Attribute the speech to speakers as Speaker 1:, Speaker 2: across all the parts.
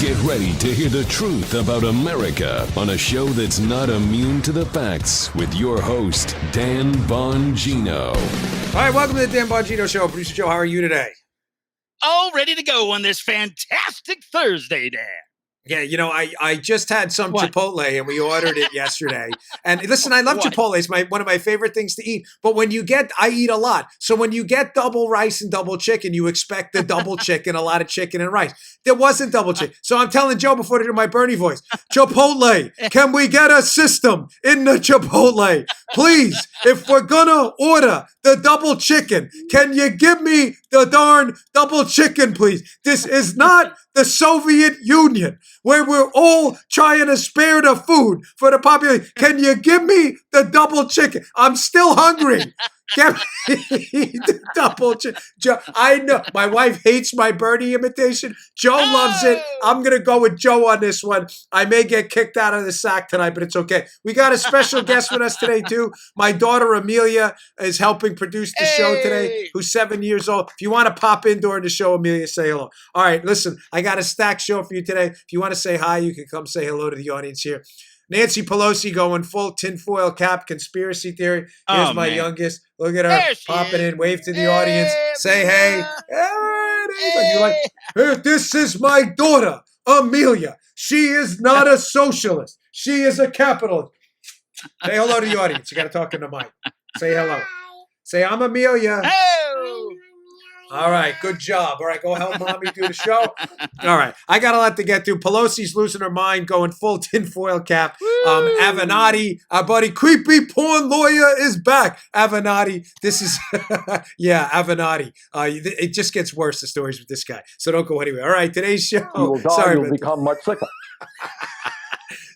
Speaker 1: Get ready to hear the truth about America on a show that's not immune to the facts with your host, Dan Bongino.
Speaker 2: All right, welcome to the Dan Bongino Show. Producer Joe, how are you today?
Speaker 3: All ready to go on this fantastic Thursday, Dan.
Speaker 2: Yeah, you know, I just had some Chipotle and we ordered it yesterday. And listen, I love
Speaker 3: What?
Speaker 2: Chipotle. It's one of my favorite things to eat. But I eat a lot. So when you get double rice and double chicken, you expect the double chicken, a lot of chicken and rice. There wasn't double chicken. So I'm telling Joe before to do my Bernie voice, Chipotle, can we get a system in the Chipotle? Please, if we're going to order the double chicken, can you give me the darn double chicken, please? This is not the Soviet Union, where we're all trying to spare the food for the population. Can you give me the double chicken? I'm still hungry. Give me the double chicken. I know my wife hates my Bernie imitation. Joe loves it. I'm going to go with Joe on this one. I may get kicked out of the sack tonight, but it's okay. We got a special guest with us today, too. My daughter, Amelia, is helping produce the show today, who's 7 years old. If you want to pop in during the show, Amelia, say hello. All right, listen, I got a stacked show for you today. If you want to say hi, you can come say hello to the audience here. Nancy Pelosi going full tinfoil cap conspiracy theory. Here's my youngest. Look at her popping in. Wave to the audience. Say hey. You're like, hey, this is my daughter, Amelia. She is not a socialist. She is a capitalist. Say hello to the audience. You got to talk in the mic. Say hello. Say, I'm Amelia. All right, good job. All right, go help mommy do the show. All right, I got a lot to get to. Pelosi's losing her mind, going full tinfoil cap. Avenatti, our buddy creepy porn lawyer is back. Avenatti, this is, yeah, Avenatti. It just gets worse, the stories with this guy. So don't go anywhere. All right, today's show.
Speaker 4: You will die, you'll become much sicker.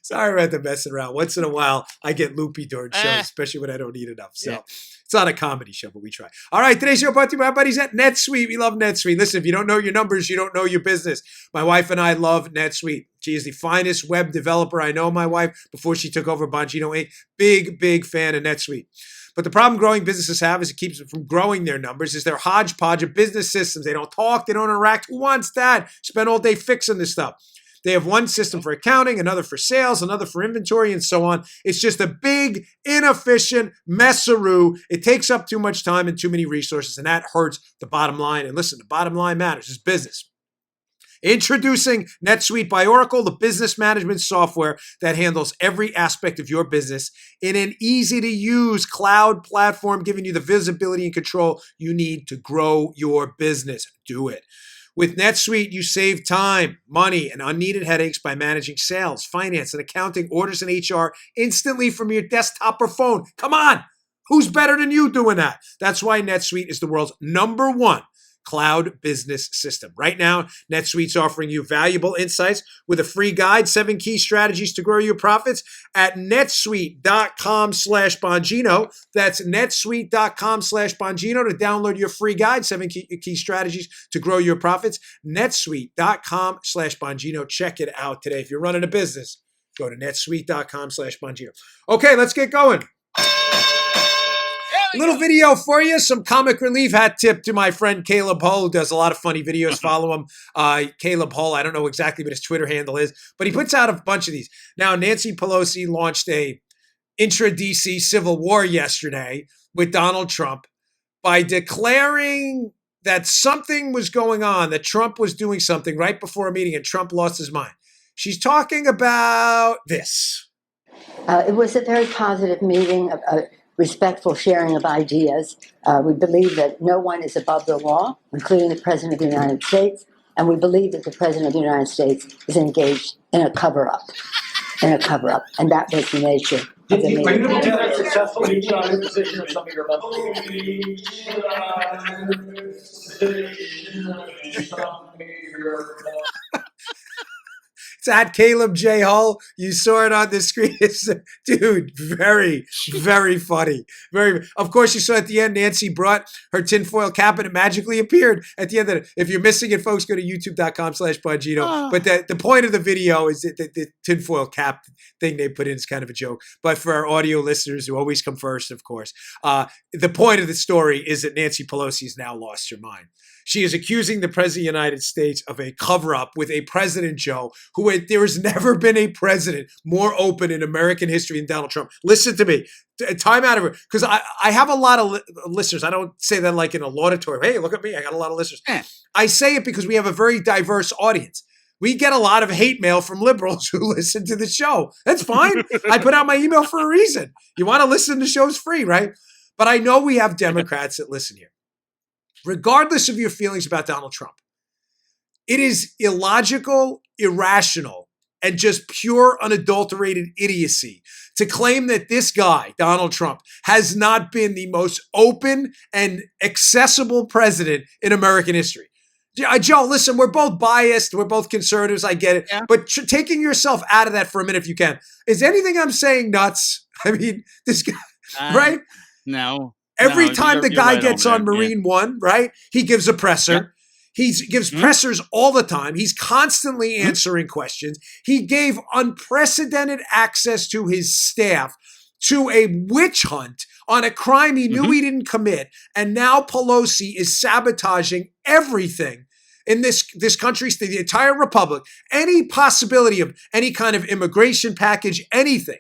Speaker 2: Sorry about the messing around. Once in a while, I get loopy during shows, especially when I don't eat enough. So it's not a comedy show, but we try. All right, today's show brought to you by our buddies at NetSuite. We love NetSuite. Listen, if you don't know your numbers, you don't know your business. My wife and I love NetSuite. She is the finest web developer I know, my wife, before she took over Bongino Inc. Big fan of NetSuite. But the problem growing businesses have is it keeps them from growing their numbers is their hodgepodge of business systems. They don't talk. They don't interact. Who wants that? Spend all day fixing this stuff. They have one system for accounting, another for sales, another for inventory, and so on. It's just a big, inefficient mess-a-roo. It takes up too much time and too many resources, and that hurts the bottom line. And listen, the bottom line matters. It's business. Introducing NetSuite by Oracle, the business management software that handles every aspect of your business in an easy-to-use cloud platform, giving you the visibility and control you need to grow your business. Do it. With NetSuite, you save time, money, and unneeded headaches by managing sales, finance, and accounting, orders, and HR instantly from your desktop or phone. Come on! Who's better than you doing that? That's why NetSuite is the world's #1 cloud business system. Right now, NetSuite's offering you valuable insights with a free guide, 7 key strategies to grow your profits at netsuite.com/Bongino. That's netsuite.com/Bongino to download your free guide, 7 key strategies to grow your profits. netsuite.com/Bongino. Check it out today. If you're running a business, go to netsuite.com/Bongino. Okay, let's get going. Little video for you, some comic relief hat tip to my friend Caleb Hull, who does a lot of funny videos. Follow him. Caleb Hull, I don't know exactly what his Twitter handle is, but he puts out a bunch of these. Now, Nancy Pelosi launched a intra-DC civil war yesterday with Donald Trump by declaring that something was going on, that Trump was doing something right before a meeting, and Trump lost his mind. She's talking about this.
Speaker 5: It was a very positive meeting, respectful sharing of ideas. We believe that no one is above the law, including the President of the United States, and we believe that the President of the United States is engaged in a cover-up, and that was the nature of the meeting.
Speaker 4: Are you going to have successful meeting on your position or some of your
Speaker 2: It's at Caleb J. Hull. You saw it on the screen. Dude, very, very funny. Of course, you saw at the end, Nancy brought her tinfoil cap and it magically appeared at the end of it. If you're missing it, folks, go to youtube.com/Bongino. Oh. But the point of the video is that the tinfoil cap thing they put in is kind of a joke. But for our audio listeners who always come first, of course, the point of the story is that Nancy Pelosi has now lost her mind. She is accusing the President of the United States of a cover-up with a President, Joe, there has never been a president more open in American history than Donald Trump. Listen to me. Time out of it. Because I have a lot of listeners. I don't say that like in a laudatory. Hey, look at me. I got a lot of listeners. I say it because we have a very diverse audience. We get a lot of hate mail from liberals who listen to the show. That's fine. I put out my email for a reason. You want to listen to shows free, right? But I know we have Democrats that listen here. Regardless of your feelings about Donald Trump, it is illogical, irrational, and just pure unadulterated idiocy to claim that this guy, Donald Trump, has not been the most open and accessible president in American history. Joe, listen, we're both biased. We're both conservatives. I get it. Yeah. But taking yourself out of that for a minute, if you can, is anything I'm saying nuts? I mean, this guy, right?
Speaker 3: No.
Speaker 2: Every time the guy gets on Marine One, right? He gives a presser. Yeah. He gives pressers all the time. He's constantly answering questions. He gave unprecedented access to his staff to a witch hunt on a crime he knew he didn't commit. And now Pelosi is sabotaging everything in this country, the entire republic, any possibility of any kind of immigration package, anything.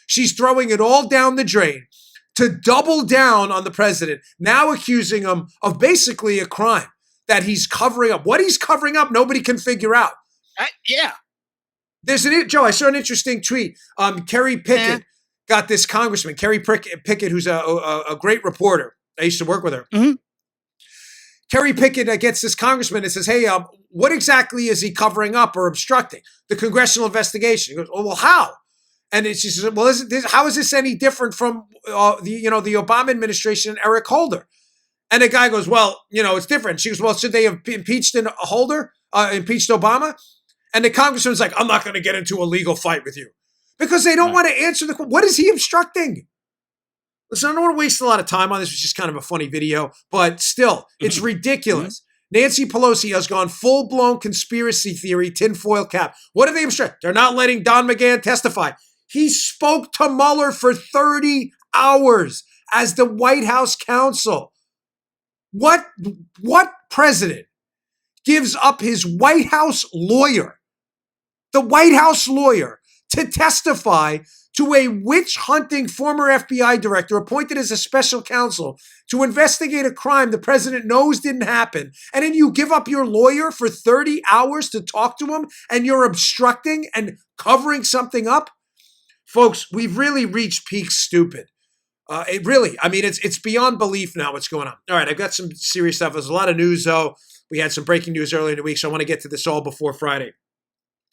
Speaker 2: She's throwing it all down the drain to double down on the president, now accusing him of basically a crime that he's covering up. What he's covering up, nobody can figure out.
Speaker 3: Yeah.
Speaker 2: Joe, I saw an interesting tweet. Kerry Pickett got this congressman, Kerry Pickett, who's a great reporter. I used to work with her. Kerry Pickett gets this congressman and says, hey, what exactly is he covering up or obstructing? The congressional investigation. He goes, oh, well, how? And she says, well, how is this any different from the Obama administration and Eric Holder? And the guy goes, well, it's different. She goes, well, should they have impeached impeached Obama? And the congressman's like, I'm not going to get into a legal fight with you. Because they don't want to answer the question. What is he obstructing? Listen, I don't want to waste a lot of time on this. It's just kind of a funny video. But still, it's ridiculous. Nancy Pelosi has gone full-blown conspiracy theory, tinfoil cap. What do they obstruct? They're not letting Don McGahn testify. He spoke to Mueller for 30 hours as the White House counsel. What president gives up his White House lawyer, the White House lawyer, to testify to a witch-hunting former FBI director appointed as a special counsel to investigate a crime the president knows didn't happen, and then you give up your lawyer for 30 hours to talk to him, and you're obstructing and covering something up? Folks, we've really reached peak stupid. It's beyond belief now what's going on. All right, I've got some serious stuff. There's a lot of news, though. We had some breaking news earlier in the week, so I want to get to this all before Friday.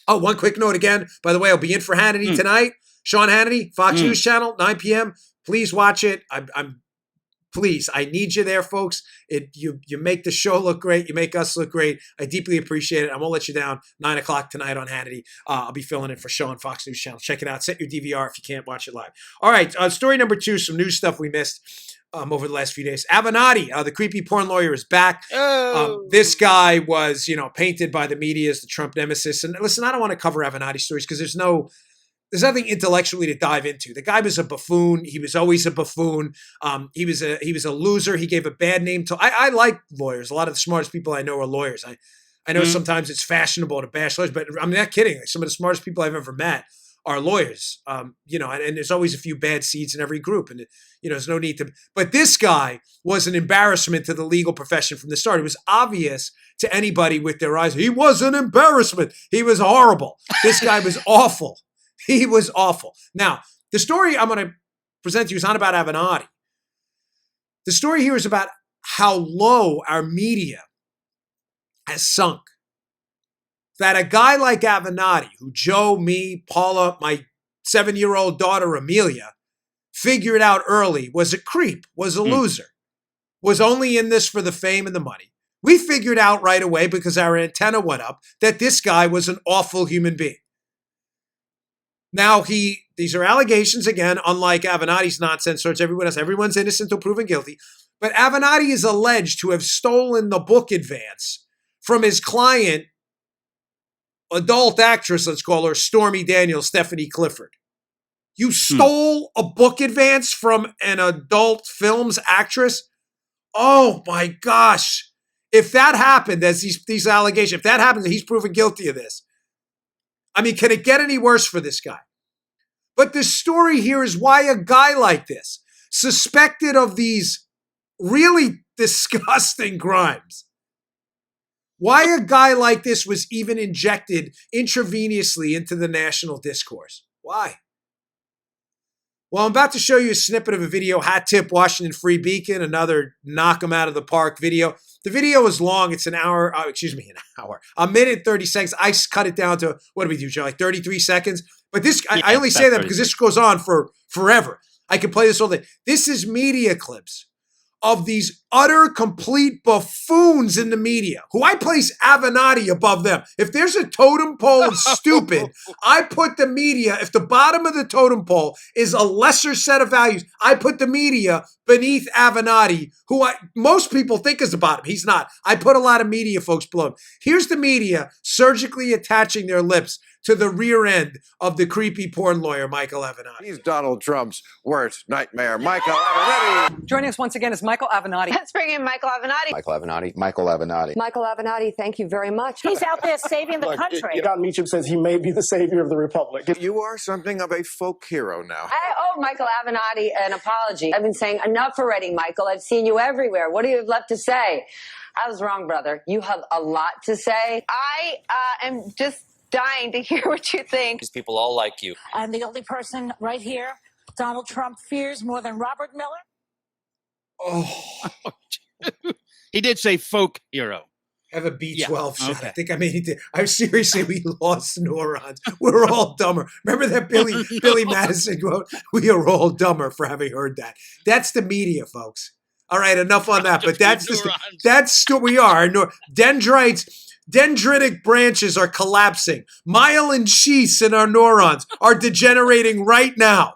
Speaker 2: Oh, one quick note again. By the way, I'll be in for Hannity tonight. Sean Hannity, Fox News Channel, 9 p.m. Please watch it. Please, I need you there, folks. You make the show look great. You make us look great. I deeply appreciate it. I won't let you down. 9 o'clock tonight on Hannity. I'll be filling in for Sean, Fox News Channel. Check it out. Set your DVR if you can't watch it live. All right, story number 2, some news stuff we missed over the last few days. Avenatti, the creepy porn lawyer, is back. This guy was, painted by the media as the Trump nemesis. And listen, I don't want to cover Avenatti stories because there's nothing intellectually to dive into. The guy was a buffoon. He was always a buffoon. He was a loser. He gave a bad name to. I like lawyers. A lot of the smartest people I know are lawyers. I know sometimes it's fashionable to bash lawyers, but I'm not kidding. Like, some of the smartest people I've ever met are lawyers. And there's always a few bad seeds in every group, and there's no need to. But this guy was an embarrassment to the legal profession from the start. It was obvious to anybody with their eyes. He was an embarrassment. He was horrible. This guy was awful. He was awful. Now, the story I'm going to present to you is not about Avenatti. The story here is about how low our media has sunk. That a guy like Avenatti, who Joe, me, Paula, my 7-year-old daughter Amelia, figured out early was a creep, was a loser, was only in this for the fame and the money. We figured out right away, because our antenna went up, that this guy was an awful human being. Now, these are allegations, again, unlike Avenatti's nonsense search. Everyone's innocent until proven guilty. But Avenatti is alleged to have stolen the book advance from his client, adult actress, let's call her, Stormy Daniels, Stephanie Clifford. You stole a book advance from an adult films actress? Oh, my gosh. If that happened, as these allegations, if that happens, and he's proven guilty of this, I mean, can it get any worse for this guy? But the story here is why a guy like this, suspected of these really disgusting crimes, why a guy like this was even injected intravenously into the national discourse. Why? Well, I'm about to show you a snippet of a video, hat tip Washington Free Beacon, another knock 'em out of the park video. The video is long. It's an hour, a minute, 30 seconds. I cut it down to, what do we do, Joe? Like 33 seconds. But this, I only say that because this goes on for forever. I can play this all day. This is media clips of these utter, complete buffoons in the media, who I place Avenatti above them. If there's a totem pole of stupid, I put the media, if the bottom of the totem pole is a lesser set of values, I put the media beneath Avenatti, who most people think is the bottom. He's not. I put a lot of media folks below him. Here's the media surgically attaching their lips to the rear end of the creepy porn lawyer, Michael Avenatti.
Speaker 6: He's Donald Trump's worst nightmare. Michael Avenatti.
Speaker 7: Joining us once again is Michael Avenatti.
Speaker 8: Let's bring in Michael Avenatti.
Speaker 6: Michael Avenatti. Michael Avenatti.
Speaker 9: Michael Avenatti, thank you very much.
Speaker 8: He's out there saving the country.
Speaker 4: Don Meacham says he may be the savior of the republic.
Speaker 6: You are something of a folk hero now.
Speaker 9: I owe Michael Avenatti an apology. I've been saying enough already, Michael. I've seen you everywhere. What do you have left to say? I was wrong, brother. You have a lot to say.
Speaker 8: I am just dying to hear what you think.
Speaker 10: These people all like you.
Speaker 11: I'm the only person right here Donald Trump fears more than Robert Miller.
Speaker 2: Oh,
Speaker 3: He did say folk hero.
Speaker 2: have a B12 shot.
Speaker 3: okay.
Speaker 2: I think I made it. I'm seriously, we lost neurons. We're all dumber. Remember that Billy Madison quote? We are all dumber for having heard that. That's the media, folks. All right, enough on that. But we are. Dendritic branches are collapsing. Myelin sheaths in our neurons are degenerating right now.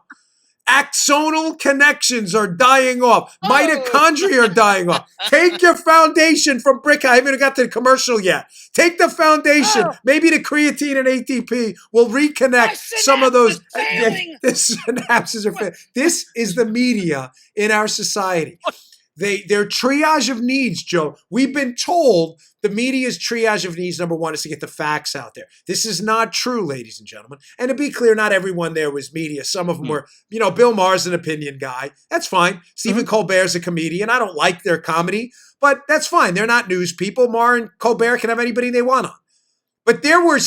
Speaker 2: Axonal connections are dying off. Mitochondria are dying off. Take your foundation from Brick. I haven't even got to the commercial yet. Take the foundation. Maybe the creatine and ATP will reconnect some of those. The synapses are failing. This is the media in our society. Their triage of needs, Joe. We've been told the media's triage of needs, number one, is to get the facts out there. This is not true, ladies and gentlemen. And to be clear, not everyone there was media. Some of them were, Bill Maher's an opinion guy. That's fine. Stephen Colbert's a comedian. I don't like their comedy, but that's fine. They're not news people. Maher and Colbert can have anybody they want on. But there were,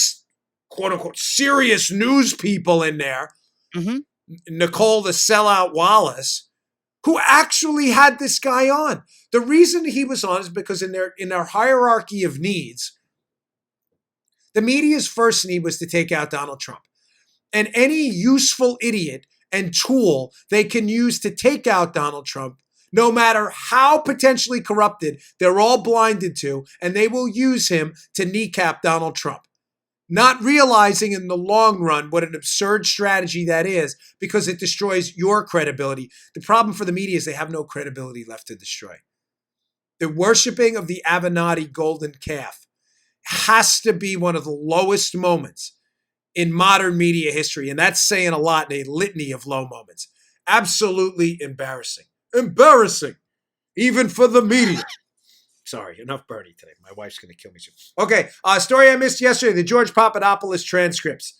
Speaker 2: quote unquote, serious news people in there. Nicole the sellout Wallace, who actually had this guy on. The reason he was on is because in their hierarchy of needs, the media's first need was to take out Donald Trump. And any useful idiot and tool they can use to take out Donald Trump, no matter how potentially corrupted they're all blinded to, and they will use him to kneecap Donald Trump. Not realizing in the long run what an absurd strategy that is, because it destroys your credibility. The problem for the media is they have no credibility left to destroy. The worshiping of the Avenatti golden calf has to be one of the lowest moments in modern media history, and that's saying a lot in a litany of low moments. Absolutely embarrassing. Embarrassing, even for the media. Sorry, enough Bernie today. My wife's going to kill me soon. Okay, story I missed yesterday, the George Papadopoulos transcripts.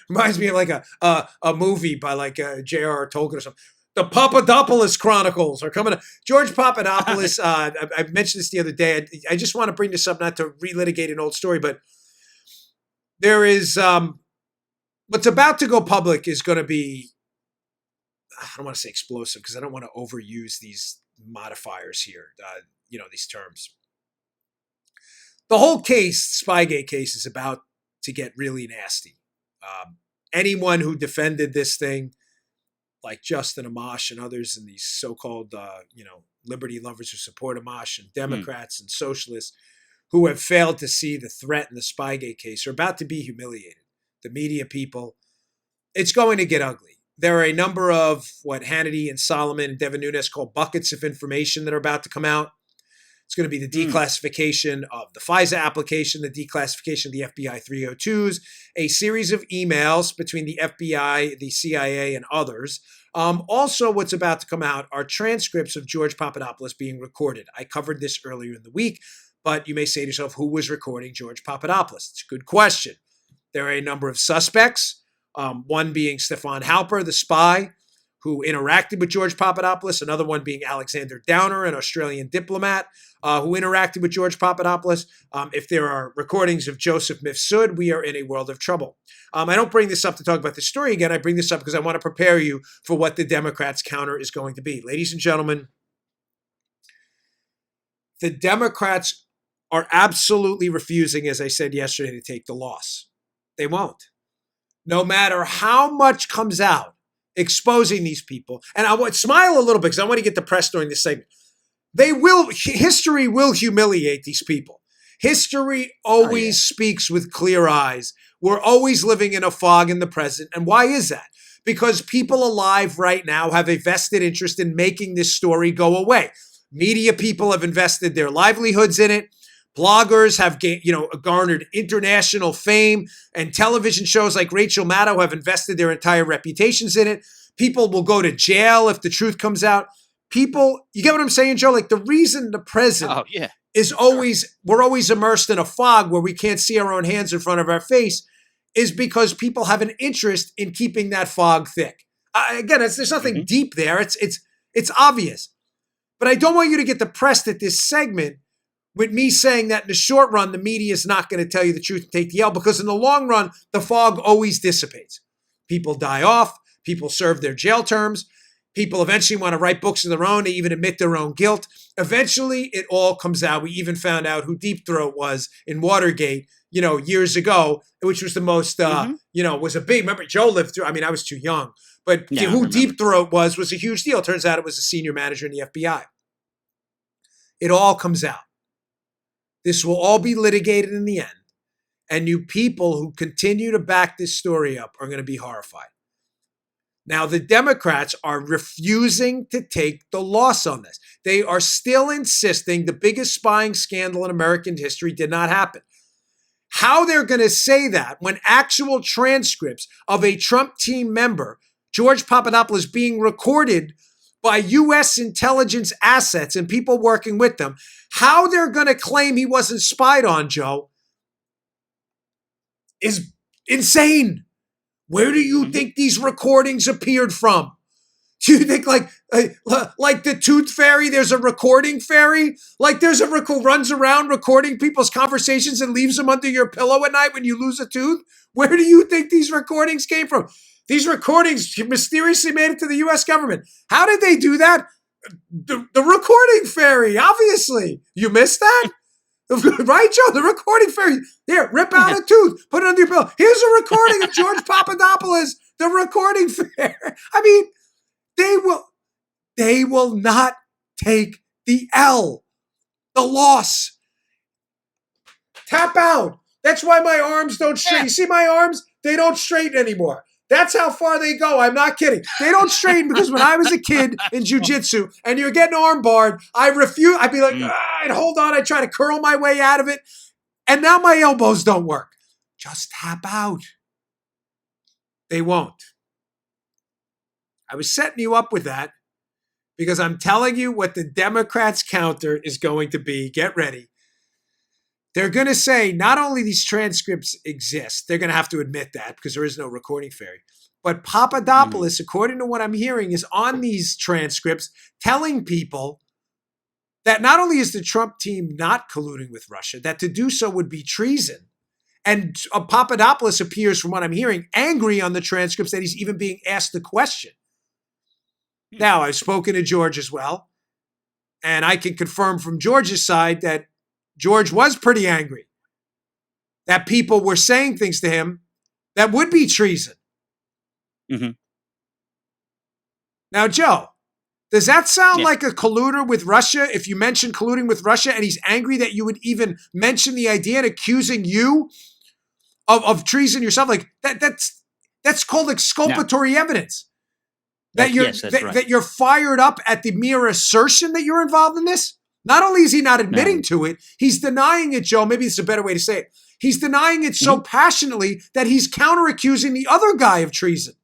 Speaker 2: Reminds me of like a movie by like J.R.R. Tolkien or something. The Papadopoulos Chronicles are coming up. George Papadopoulos, I mentioned this the other day. I just want to bring this up, not to relitigate an old story, but there is, what's about to go public is going to be, I don't want to say explosive because I don't want to overuse these modifiers here. These terms. The whole case, Spygate case, is about to get really nasty. Anyone who defended this thing, like Justin Amash and others and these so-called, liberty lovers who support Amash and Democrats and socialists who have failed to see the threat in the Spygate case are about to be humiliated. The media people, it's going to get ugly. There are a number of what Hannity and Solomon and Devin Nunes call buckets of information that are about to come out. It's going to be the declassification of the FISA application, the declassification of the FBI 302s, a series of emails between the FBI, the CIA, and others. Also, what's about to come out are transcripts of George Papadopoulos being recorded. I covered this earlier in the week, But you may say to yourself, who was recording George Papadopoulos? It's a good question. There are a number of suspects, one being Stefan Halper, the spy, who interacted with George Papadopoulos, another one being Alexander Downer, an Australian diplomat who interacted with George Papadopoulos. If there are recordings of Joseph Mifsud, we are in a world of trouble. I don't bring this up to talk about the story again. I bring this up because I want to prepare you for what the Democrats' counter is going to be. Ladies and gentlemen, the Democrats are absolutely refusing, as I said yesterday, to take the loss. They won't. No matter how much comes out exposing these people, and I want smile a little bit because I want to get the press during this segment. History will humiliate these people. History always speaks with clear eyes. We're always living in a fog in the present. And why is that? Because people alive right now have a vested interest in making this story go away. Media people have invested their livelihoods in it. Bloggers have garnered international fame, and television shows like Rachel Maddow have invested their entire reputations in it. People will go to jail if the truth comes out. People, you get what I'm saying, Joe? Like the reason the president is we're always immersed in a fog where we can't see our own hands in front of our face is because people have an interest in keeping that fog thick. Again, there's nothing deep there. It's obvious. But I don't want you to get depressed at this segment with me saying that in the short run, the media is not going to tell you the truth and take the L, because in the long run, the fog always dissipates. People die off. People serve their jail terms. People eventually want to write books of their own. They even admit their own guilt. Eventually, it all comes out. We even found out who Deep Throat was in Watergate, years ago, which was the most, was a big, remember, Joe lived through, I was too young, but who Deep Throat was a huge deal. Turns out it was a senior manager in the FBI. It all comes out. This will all be litigated in the end. And you people who continue to back this story up are going to be horrified. Now, the Democrats are refusing to take the loss on this. They are still insisting the biggest spying scandal in American history did not happen. How they're going to say that when actual transcripts of a Trump team member, George Papadopoulos, being recorded by U.S. intelligence assets and people working with them, how they're going to claim he wasn't spied on, Joe, is insane. Where do you think these recordings appeared from? Do you think like the Tooth Fairy, there's a recording fairy? Like there's runs around recording people's conversations and leaves them under your pillow at night when you lose a tooth? Where do you think these recordings came from? These recordings mysteriously made it to the U.S. government. How did they do that? The recording fairy, obviously. You missed that? Right, Joe? The recording fairy. Here, rip out a tooth, put it under your pillow. Here's a recording of George Papadopoulos, the recording fairy. They will not take the L, the loss. Tap out. That's why my arms don't straighten. You see my arms? They don't straighten anymore. That's how far they go. I'm not kidding. They don't straighten because when I was a kid in jiu-jitsu and you're getting arm barred, I refuse. I'd be like, I'd hold on. I'd try to curl my way out of it. And now my elbows don't work. Just tap out. They won't. I was setting you up with that because I'm telling you what the Democrats' counter is going to be. Get ready. They're going to say not only these transcripts exist, they're going to have to admit that because there is no recording fairy, but Papadopoulos, according to what I'm hearing, is on these transcripts telling people that not only is the Trump team not colluding with Russia, that to do so would be treason. And Papadopoulos appears, from what I'm hearing, angry on the transcripts that he's even being asked the question. Now, I've spoken to George as well, and I can confirm from George's side that George was pretty angry that people were saying things to him that would be treason. Now, Joe, does that sound like a colluder with Russia? If you mention colluding with Russia and he's angry that you would even mention the idea and accusing you of treason yourself, like that's called exculpatory evidence. That you're fired up at the mere assertion that you're involved in this. Not only is he not admitting to it, he's denying it, Joe. Maybe it's a better way to say it. He's denying it so passionately that he's counter-accusing the other guy of treason.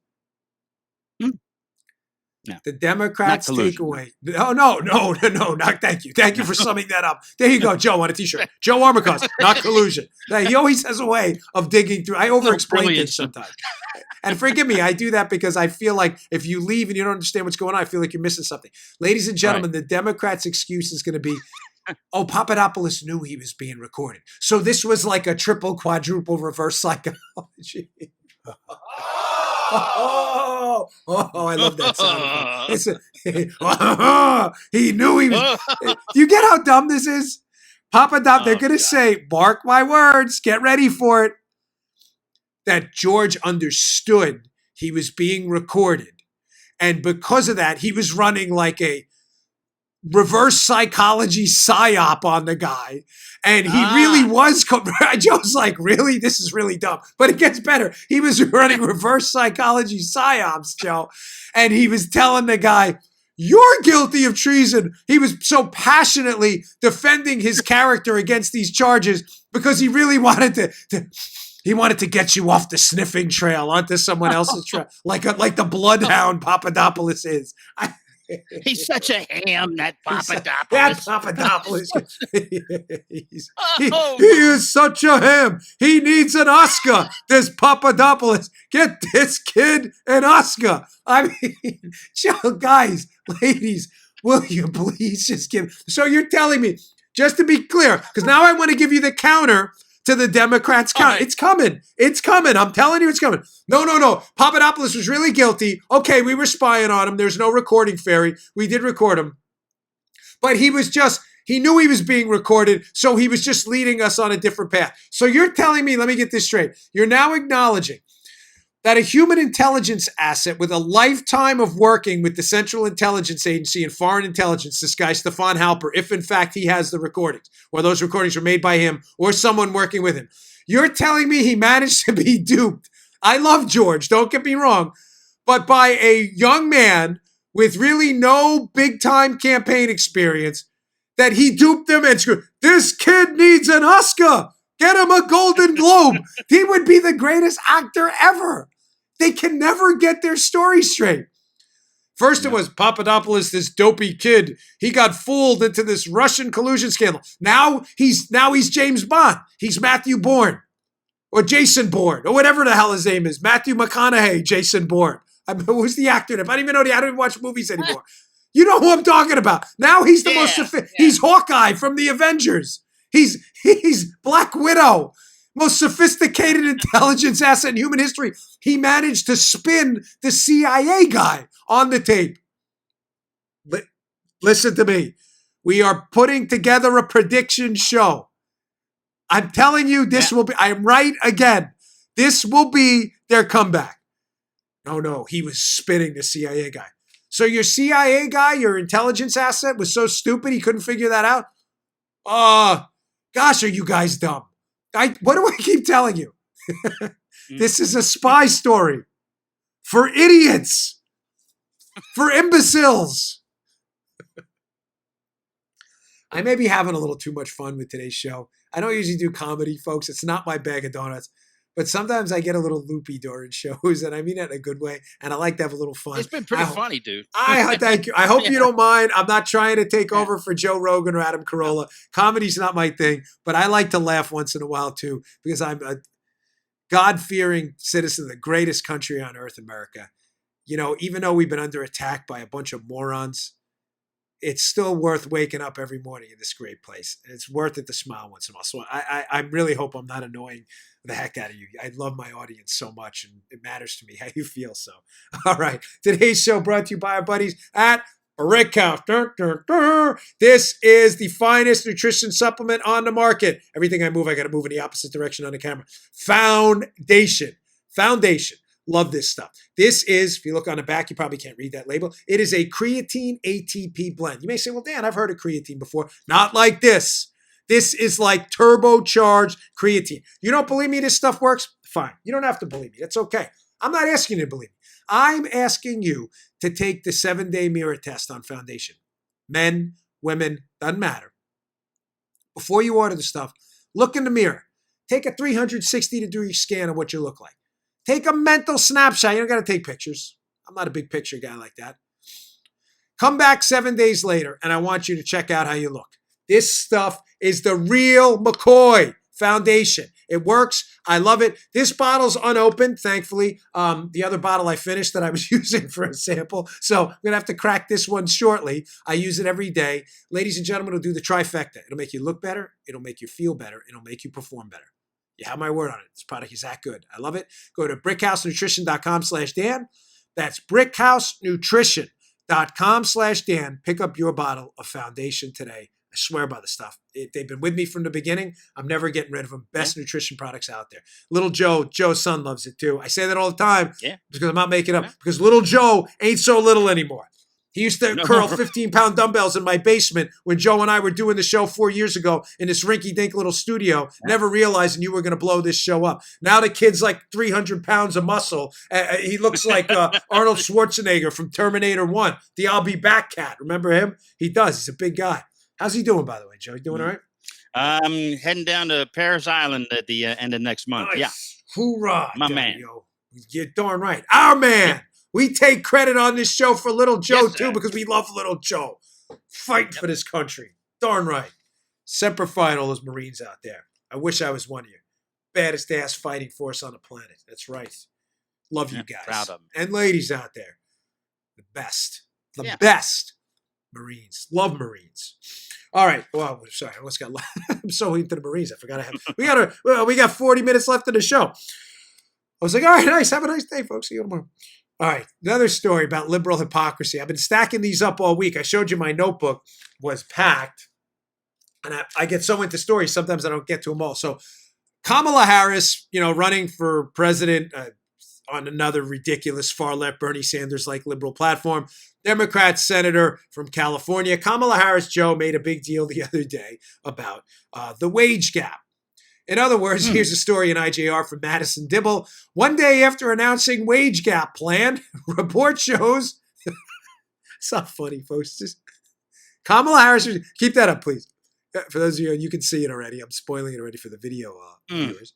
Speaker 3: Yeah.
Speaker 2: The Democrats
Speaker 3: Not
Speaker 2: take
Speaker 3: collusion.
Speaker 2: away. No, not thank you. Thank you for summing that up. There you go, Joe, on a t-shirt. Joe Armacost, not collusion. He always has a way of digging through. I over-explain
Speaker 3: brilliant.
Speaker 2: things sometimes. And forgive me, I do that because I feel like if you leave and you don't understand what's going on, I feel like you're missing something. Ladies and gentlemen, the Democrats' excuse is going to be, oh, Papadopoulos knew he was being recorded. So this was like a triple, quadruple reverse psychology. I love that sound. He knew he was. Do you get how dumb this is? They're going to say, mark my words, get ready for it, that George understood he was being recorded. And because of that, he was running like a reverse psychology psyop on the guy. And he really was. Joe's like, really? This is really dumb. But it gets better. He was running reverse psychology psyops, Joe. And he was telling the guy, you're guilty of treason. He was so passionately defending his character against these charges because he really wanted to get you off the sniffing trail onto someone else's trail, like the bloodhound Papadopoulos is.
Speaker 3: He's such a ham, that Papadopoulos.
Speaker 2: That Papadopoulos. He is such a ham. He needs an Oscar. This Papadopoulos. Get this kid an Oscar. I mean, guys, ladies, will you please just give? So you're telling me, just to be clear, because now I want to give you the counter to the Democrats' counter. Right. It's coming. It's coming. I'm telling you it's coming. No. Papadopoulos was really guilty. Okay, we were spying on him. There's no recording fairy. We did record him. But he knew he was being recorded, so he was just leading us on a different path. So you're telling me, let me get this straight. You're now acknowledging that a human intelligence asset with a lifetime of working with the Central Intelligence Agency and Foreign Intelligence, this guy Stefan Halper, if in fact he has the recordings, or those recordings were made by him or someone working with him. You're telling me he managed to be duped. I love George, don't get me wrong, but by a young man with really no big-time campaign experience, that he duped them and screwed. This kid needs an Oscar. Get him a Golden Globe. He would be the greatest actor ever. They can never get their story straight. First it was Papadopoulos, this dopey kid. He got fooled into this Russian collusion scandal. Now he's James Bond. He's Matthew Bourne or Jason Bourne or whatever the hell his name is. Matthew McConaughey, Jason Bourne. I mean, who's the actor? I don't even know. I don't even watch movies anymore. You know who I'm talking about. Now he's the most. He's Hawkeye from the Avengers. He's Black Widow. Most sophisticated intelligence asset in human history. He managed to spin the CIA guy on the tape. Listen to me. We are putting together a prediction show. I'm telling you, this will be, I'm right again. This will be their comeback. No, he was spinning the CIA guy. So your CIA guy, your intelligence asset was so stupid he couldn't figure that out? Gosh, are you guys dumb? What do I keep telling you? This is a spy story for idiots, for imbeciles. I may be having a little too much fun with today's show. I don't usually do comedy, folks. It's not my bag of donuts. But sometimes I get a little loopy during shows, and I mean that in a good way. And I like to have a little fun.
Speaker 3: It's been pretty funny, dude.
Speaker 2: Thank you. I hope you don't mind. I'm not trying to take over for Joe Rogan or Adam Carolla. Comedy's not my thing, but I like to laugh once in a while too, because I'm a God-fearing citizen of the greatest country on earth, America. You know, even though we've been under attack by a bunch of morons, it's still worth waking up every morning in this great place. And it's worth it to smile once in a while. So I really hope I'm not annoying the heck out of you. I love my audience so much, and it matters to me how you feel. So, all right. Today's show brought to you by our buddies at Brick House. This is the finest nutrition supplement on the market. Everything I move, I got to move in the opposite direction on the camera. Foundation. Love this stuff. This is, if you look on the back, you probably can't read that label. It is a creatine ATP blend. You may say, well, Dan, I've heard of creatine before. Not like this. This is like turbocharged creatine. You don't believe me this stuff works? Fine. You don't have to believe me. That's okay. I'm not asking you to believe me. I'm asking you to take the 7-day mirror test on Foundation. Men, women, doesn't matter. Before you order the stuff, look in the mirror. Take a 360-degree scan of what you look like. Take a mental snapshot. You don't got to take pictures. I'm not a big picture guy like that. Come back 7 days later, and I want you to check out how you look. This stuff is the real McCoy foundation. It works. I love it. This bottle's unopened, thankfully. The other bottle I finished that I was using for a sample. So I'm going to have to crack this one shortly. I use it every day. Ladies and gentlemen, it'll do the trifecta. It'll make you look better. It'll make you feel better. It'll make you perform better. You have my word on it. This product is that good. I love it. Go to brickhousenutrition.com/Dan. That's brickhousenutrition.com/Dan. Pick up your bottle of foundation today. I swear by the stuff. They've been with me from the beginning. I'm never getting rid of them. Best nutrition products out there. Little Joe's son loves it too. I say that all the time because I'm not making up. Because little Joe ain't so little anymore. He used to curl 15-pound dumbbells in my basement when Joe and I were doing the show 4 years ago in this rinky-dink little studio, never realizing you were going to blow this show up. Now the kid's like 300 pounds of muscle. He looks like Arnold Schwarzenegger from Terminator 1, the I'll Be Back cat. Remember him? He does. He's a big guy. How's he doing, by the way, Joe? You doing all right?
Speaker 3: I'm heading down to Paris Island at the end of next month.
Speaker 2: Nice.
Speaker 3: Yeah.
Speaker 2: Hoorah.
Speaker 3: My man.
Speaker 2: Yo. You're darn right. Our man. We take credit on this show for Little Joe, too, because we love Little Joe. Fighting for this country. Darn right. Semper Fi and all those Marines out there. I wish I was one of you. Baddest ass fighting force on the planet. That's right. Love you guys.
Speaker 3: Proud of them.
Speaker 2: And ladies out there. The best. The best Marines. Love Marines. All right. Well, sorry. I almost got. I'm so into the Marines. I forgot I have. We got 40 minutes left in the show. I was like, all right, nice. Have a nice day, folks. See you tomorrow. All right. Another story about liberal hypocrisy. I've been stacking these up all week. I showed you my notebook was packed, and I get so into stories sometimes I don't get to them all. So Kamala Harris, running for president on another ridiculous far left Bernie Sanders like liberal platform. Democrat senator from California, Kamala Harris, Joe, made a big deal the other day about the wage gap. In other words, here's a story in IJR from Madison Dibble. One day after announcing wage gap plan, report shows. It's not funny, folks. Kamala Harris, keep that up, please. For those of you can see it already. I'm spoiling it already for the video viewers.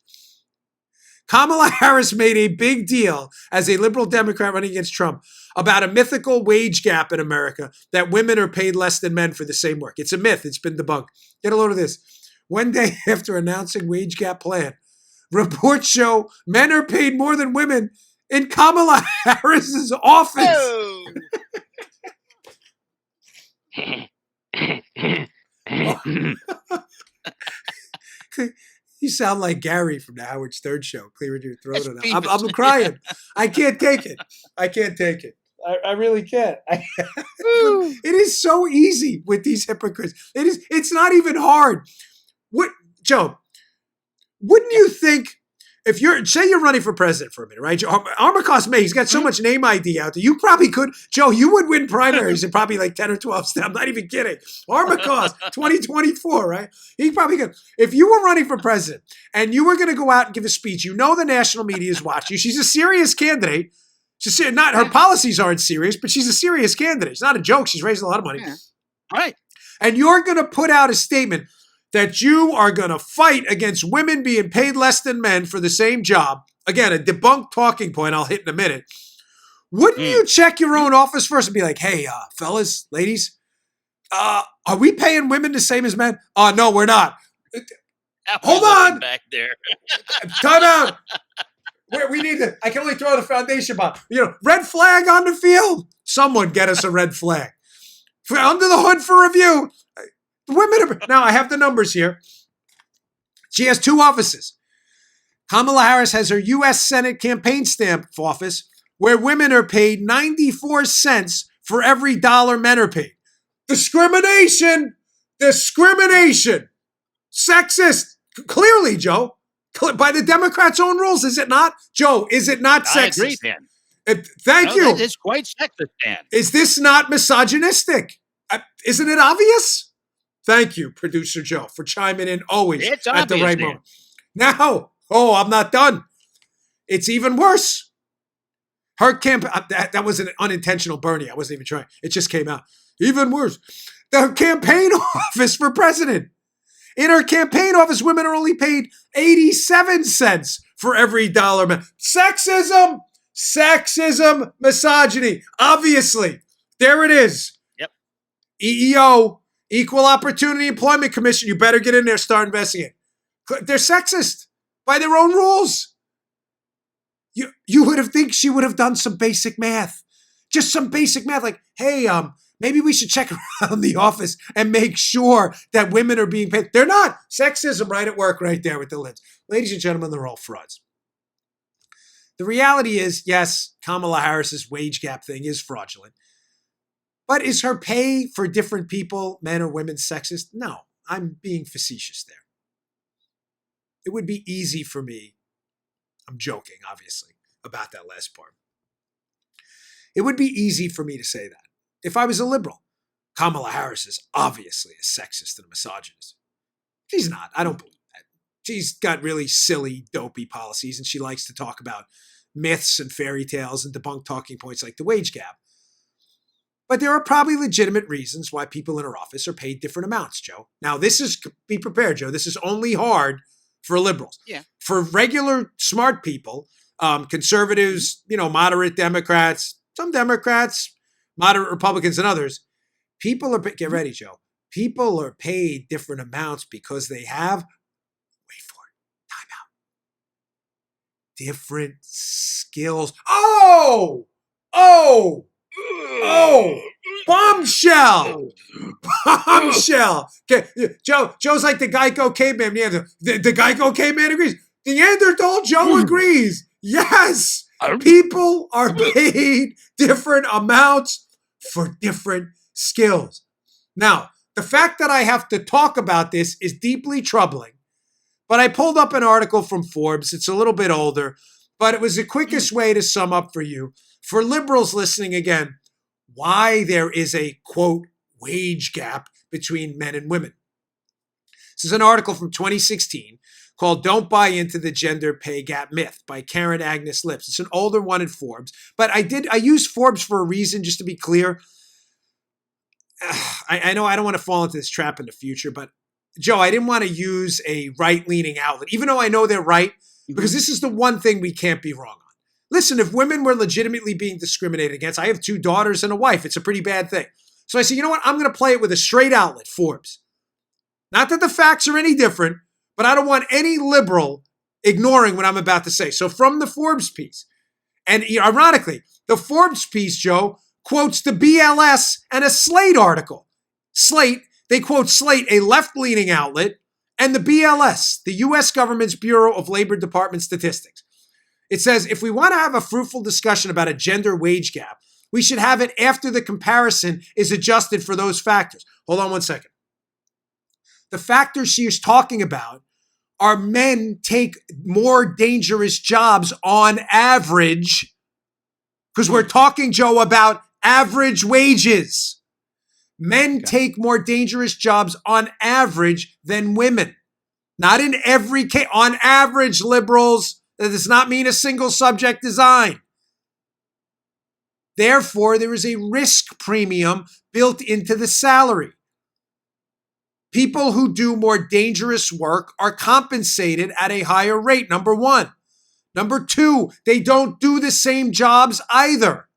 Speaker 2: Kamala Harris made a big deal as a liberal Democrat running against Trump about a mythical wage gap in America that women are paid less than men for the same work. It's a myth. It's been debunked. Get a load of this. One day after announcing wage gap plan, reports show men are paid more than women in Kamala Harris's office. Oh. You sound like Gary from the Howard Stern show, clearing your throat. I'm crying. I can't take it. I really can't. It is so easy with these hypocrites. It's not even hard. What, Joe, wouldn't you think if say you're running for president for a minute, right? Armacost May, he's got so much name ID out there. You probably could, Joe, you would win primaries in probably like 10 or 12 steps. I'm not even kidding. Armacost 2024, right? He probably could. If you were running for president and you were going to go out and give a speech, the national media is watching you. She's a serious candidate. Not her policies aren't serious, but she's a serious candidate. It's not a joke. She's raising a lot of money.
Speaker 3: Yeah. Right.
Speaker 2: And you're going to put out a statement that you are going to fight against women being paid less than men for the same job. Again, a debunked talking point I'll hit in a minute. Wouldn't you check your own office first and be like, hey, fellas, ladies, are we paying women the same as men? No, we're not. Hold on.
Speaker 3: Back there.
Speaker 2: Time out. We need to, I can only throw the foundation bomb. Red flag on the field. Someone get us a red flag. Under the hood for review. Now, I have the numbers here. She has 2 offices. Kamala Harris has her U.S. Senate campaign stamp office where women are paid 94 cents for every dollar men are paid. Discrimination. Sexist. Clearly, Joe. By the Democrats' own rules, is it not? Joe, is it not sexist?
Speaker 3: I agree, Dan.
Speaker 2: Thank you.
Speaker 3: It's quite sexist, Dan.
Speaker 2: Is this not misogynistic? Isn't it obvious? Thank you, Producer Joe, for chiming in always at the right moment. Now, I'm not done. It's even worse. Her campaign, that was an unintentional Bernie. I wasn't even trying. It just came out. Even worse. The campaign office for president. In her campaign office, women are only paid 87 cents for every dollar. Sexism, misogyny. Obviously, there it is. EEO, Equal Opportunity Employment Commission, you better get in there, start investigating. They're sexist by their own rules. You would have think she would have done some basic math. Just some basic math, like, hey, maybe we should check around the office and make sure that women are being paid. They're not. Sexism right at work right there with the lids. Ladies and gentlemen, they're all frauds. The reality is, yes, Kamala Harris's wage gap thing is fraudulent. But is her pay for different people, men or women, sexist? No, I'm being facetious there. It would be easy for me, I'm joking, obviously, about that last part. It would be easy for me to say that if I was a liberal. Kamala Harris is obviously a sexist and a misogynist. She's not. I don't believe that. She's got really silly, dopey policies, and she likes to talk about myths and fairy tales and debunk talking points like the wage gap. But there are probably legitimate reasons why people in her office are paid different amounts, Joe. Now, be prepared, Joe. This is only hard for liberals.
Speaker 3: Yeah.
Speaker 2: For regular smart people, conservatives, moderate Democrats, some Democrats, moderate Republicans, and others, get ready, Joe. People are paid different amounts because they have, wait for it, time out, different skills. Oh! Bombshell! Bombshell! Okay, Joe's like the Geico caveman. The Geico caveman agrees. Neanderthal Joe agrees. Yes! People are paid different amounts for different skills. Now, the fact that I have to talk about this is deeply troubling, but I pulled up an article from Forbes. It's a little bit older, but it was the quickest way to sum up for you. For liberals listening again, why there is a, quote, wage gap between men and women. This is an article from 2016 called Don't Buy Into the Gender Pay Gap Myth by Karen Agnes Lips. It's an older one in Forbes, but I used Forbes for a reason, just to be clear. I know I don't want to fall into this trap in the future, but Joe, I didn't want to use a right-leaning outlet, even though I know they're right, because this is the one thing we can't be wrong on. Listen, if women were legitimately being discriminated against, I have 2 daughters and a wife. It's a pretty bad thing. So I said, you know what? I'm going to play it with a straight outlet, Forbes. Not that the facts are any different, but I don't want any liberal ignoring what I'm about to say. So from the Forbes piece, and ironically, the Forbes piece, Joe, quotes the BLS and a Slate article. Slate, they quote Slate, a left-leaning outlet, and the BLS, the U.S. government's Bureau of Labor Department Statistics. It says, if we want to have a fruitful discussion about a gender wage gap, we should have it after the comparison is adjusted for those factors. Hold on one second. The factors she is talking about are men take more dangerous jobs on average, because we're talking, Joe, about average wages. Men take more dangerous jobs on average than women. Not in every case. On average, liberals. That does not mean a single subject design. Therefore, there is a risk premium built into the salary. People who do more dangerous work are compensated at a higher rate, number one. Number two, they don't do the same jobs either.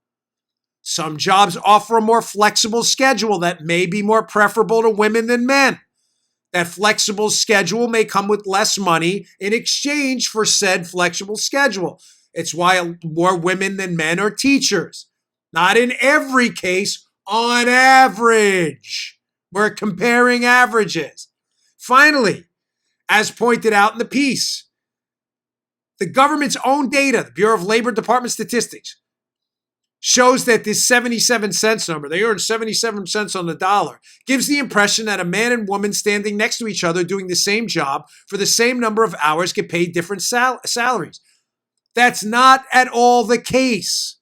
Speaker 2: Some jobs offer a more flexible schedule that may be more preferable to women than men. That flexible schedule may come with less money in exchange for said flexible schedule. It's why more women than men are teachers. Not in every case, on average. We're comparing averages. Finally, as pointed out in the piece, the government's own data, the Bureau of Labor Department Statistics, shows that this 77 cents number, they earn 77 cents on the dollar, gives the impression that a man and woman standing next to each other doing the same job for the same number of hours get paid different salaries. That's not at all the case.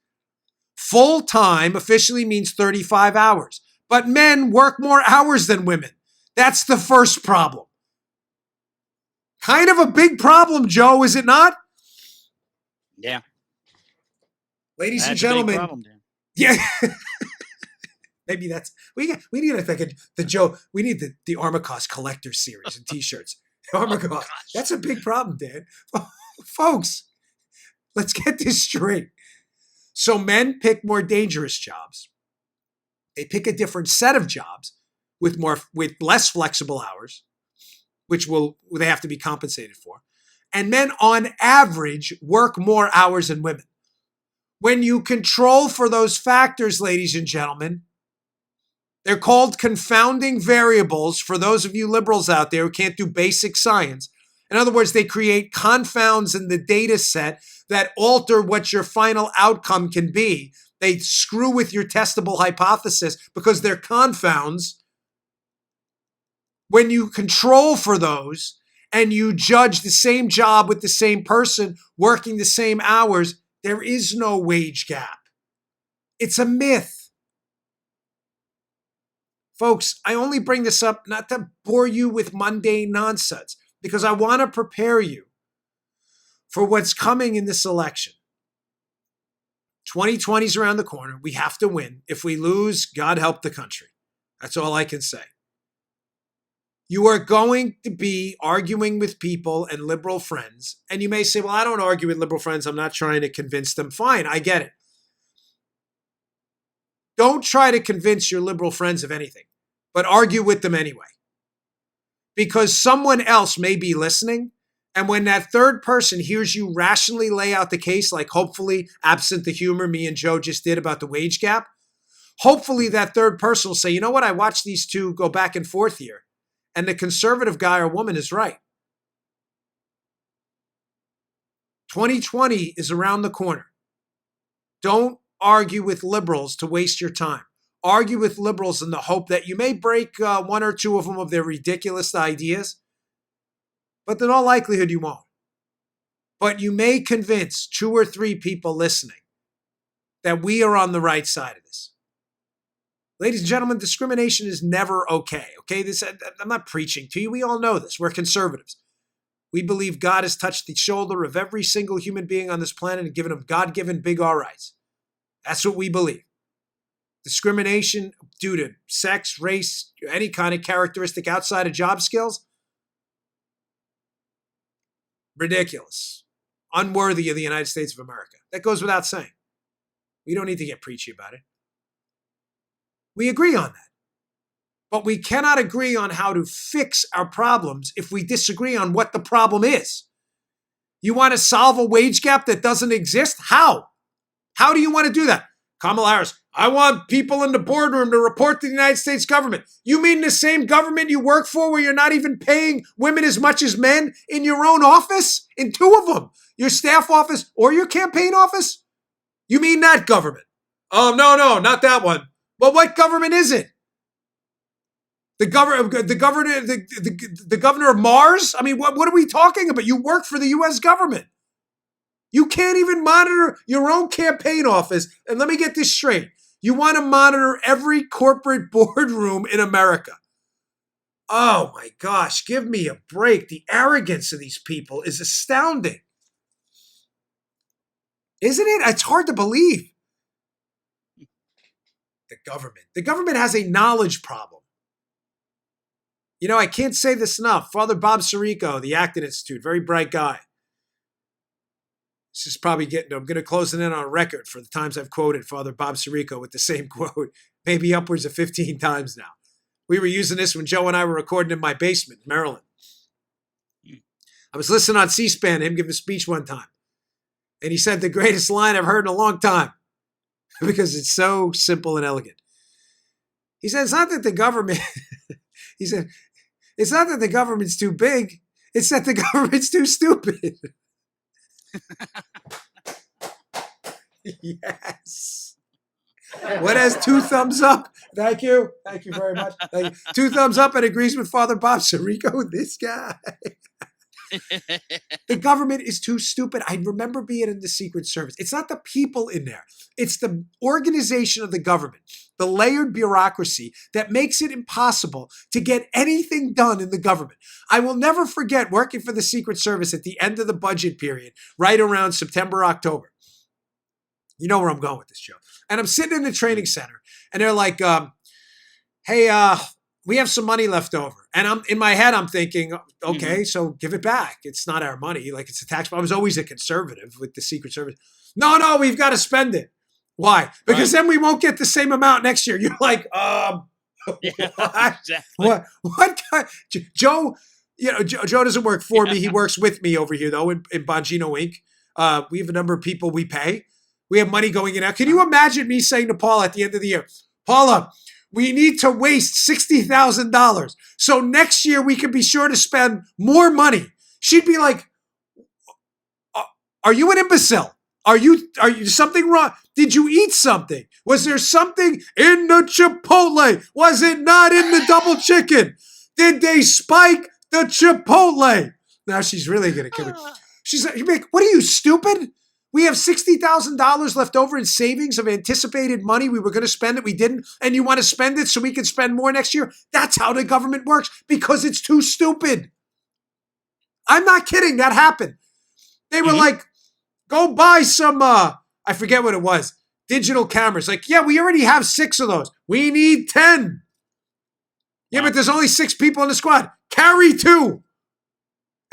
Speaker 2: Full-time officially means 35 hours, but men work more hours than women. That's the first problem. Kind of a big problem, Joe, is it not?
Speaker 3: Yeah.
Speaker 2: Ladies and
Speaker 3: That's a big
Speaker 2: gentlemen,
Speaker 3: problem, Dan.
Speaker 2: yeah, maybe that's we need we need the Armacost collector series and T-shirts. Armacost, that's a big problem, Dan. Folks, let's get this straight. So men pick more dangerous jobs. They pick a different set of jobs with less flexible hours, which they have to be compensated for. And men on average work more hours than women. When you control for those factors, ladies and gentlemen, they're called confounding variables for those of you liberals out there who can't do basic science. In other words, they create confounds in the data set that alter what your final outcome can be. They screw with your testable hypothesis because they're confounds. When you control for those and you judge the same job with the same person working the same hours, there is no wage gap. It's a myth. Folks, I only bring this up not to bore you with mundane nonsense, because I want to prepare you for what's coming in this election. 2020 is around the corner. We have to win. If we lose, God help the country. That's all I can say. You are going to be arguing with people and liberal friends. And you may say, well, I don't argue with liberal friends. I'm not trying to convince them. Fine, I get it. Don't try to convince your liberal friends of anything, but argue with them anyway. Because someone else may be listening. And when that third person hears you rationally lay out the case, like hopefully, absent the humor me and Joe just did about the wage gap, hopefully that third person will say, you know what, I watched these two go back and forth here. And the conservative guy or woman is right. 2020 is around the corner. Don't argue with liberals to waste your time. Argue with liberals in the hope that you may break one or two of them of their ridiculous ideas, but in all likelihood you won't. But you may convince 2 or 3 people listening that we are on the right side of this. Ladies and gentlemen, discrimination is never okay. Okay, I'm not preaching to you. We all know this. We're conservatives. We believe God has touched the shoulder of every single human being on this planet and given them God-given big R rights. That's what we believe. Discrimination due to sex, race, any kind of characteristic outside of job skills, ridiculous. Unworthy of the United States of America. That goes without saying. We don't need to get preachy about it. We agree on that. But we cannot agree on how to fix our problems if we disagree on what the problem is. You want to solve a wage gap that doesn't exist? How? How do you want to do that? Kamala Harris, I want people in the boardroom to report to the United States government. You mean the same government you work for where you're not even paying women as much as men in your own office? In 2 of them, your staff office or your campaign office? You mean that government? Oh, no, not that one. Well, what government is it? The governor of Mars? I mean, what are we talking about? You work for the U.S. government. You can't even monitor your own campaign office. And let me get this straight. You want to monitor every corporate boardroom in America. Oh my gosh, give me a break. The arrogance of these people is astounding. Isn't it? It's hard to believe. The government has a knowledge problem. You know, I can't say this enough. Father Bob Sirico, the Acton Institute, very bright guy. This is probably I'm going to close it in on a record for the times I've quoted Father Bob Sirico with the same quote, maybe upwards of 15 times now. We were using this when Joe and I were recording in my basement in Maryland. I was listening on C-SPAN to him give a speech one time. And he said the greatest line I've heard in a long time because it's so simple and elegant. He said, it's not that the government, he said, it's not that the government's too big. It's that the government's too stupid. Yes. What has 2 thumbs up? Thank you. Thank you very much. 2 thumbs up and agrees with Father Bob Sirico, this guy. The government is too stupid. I remember being in the Secret Service. It's not the people in there. It's the organization of the government, the layered bureaucracy that makes it impossible to get anything done in the government. I will never forget working for the Secret Service at the end of the budget period, right around September, October. You know where I'm going with this, Joe. And I'm sitting in the training center, and they're like, hey, we have some money left over. And in my head, I'm thinking, okay, so give it back. It's not our money. Like, it's a tax. I was always a conservative with the Secret Service. No, we've got to spend it. Why? Because then we won't get the same amount next year. You're like,
Speaker 3: Yeah,
Speaker 2: what?
Speaker 3: exactly.
Speaker 2: What kind? Joe, Joe doesn't work for me. He works with me over here, though, in Bongino Inc. We have a number of people we pay. We have money going in out. Can you imagine me saying to Paula at the end of the year, Paula, we need to waste $60,000 so next year we can be sure to spend more money. She'd be like, are you an imbecile? Are you something wrong? Did you eat something? Was there something in the Chipotle? Was it not in the double chicken? Did they spike the Chipotle? Now she's really going to kill me. She's like, what are you, stupid? We have $60,000 left over in savings of anticipated money we were going to spend that we didn't, and you want to spend it so we can spend more next year? That's how the government works, because it's too stupid. I'm not kidding. That happened. They were like, go buy some, I forget what it was, digital cameras. Like, yeah, we already have 6 of those. We need 10. Yeah, but there's only 6 people in the squad. Carry 2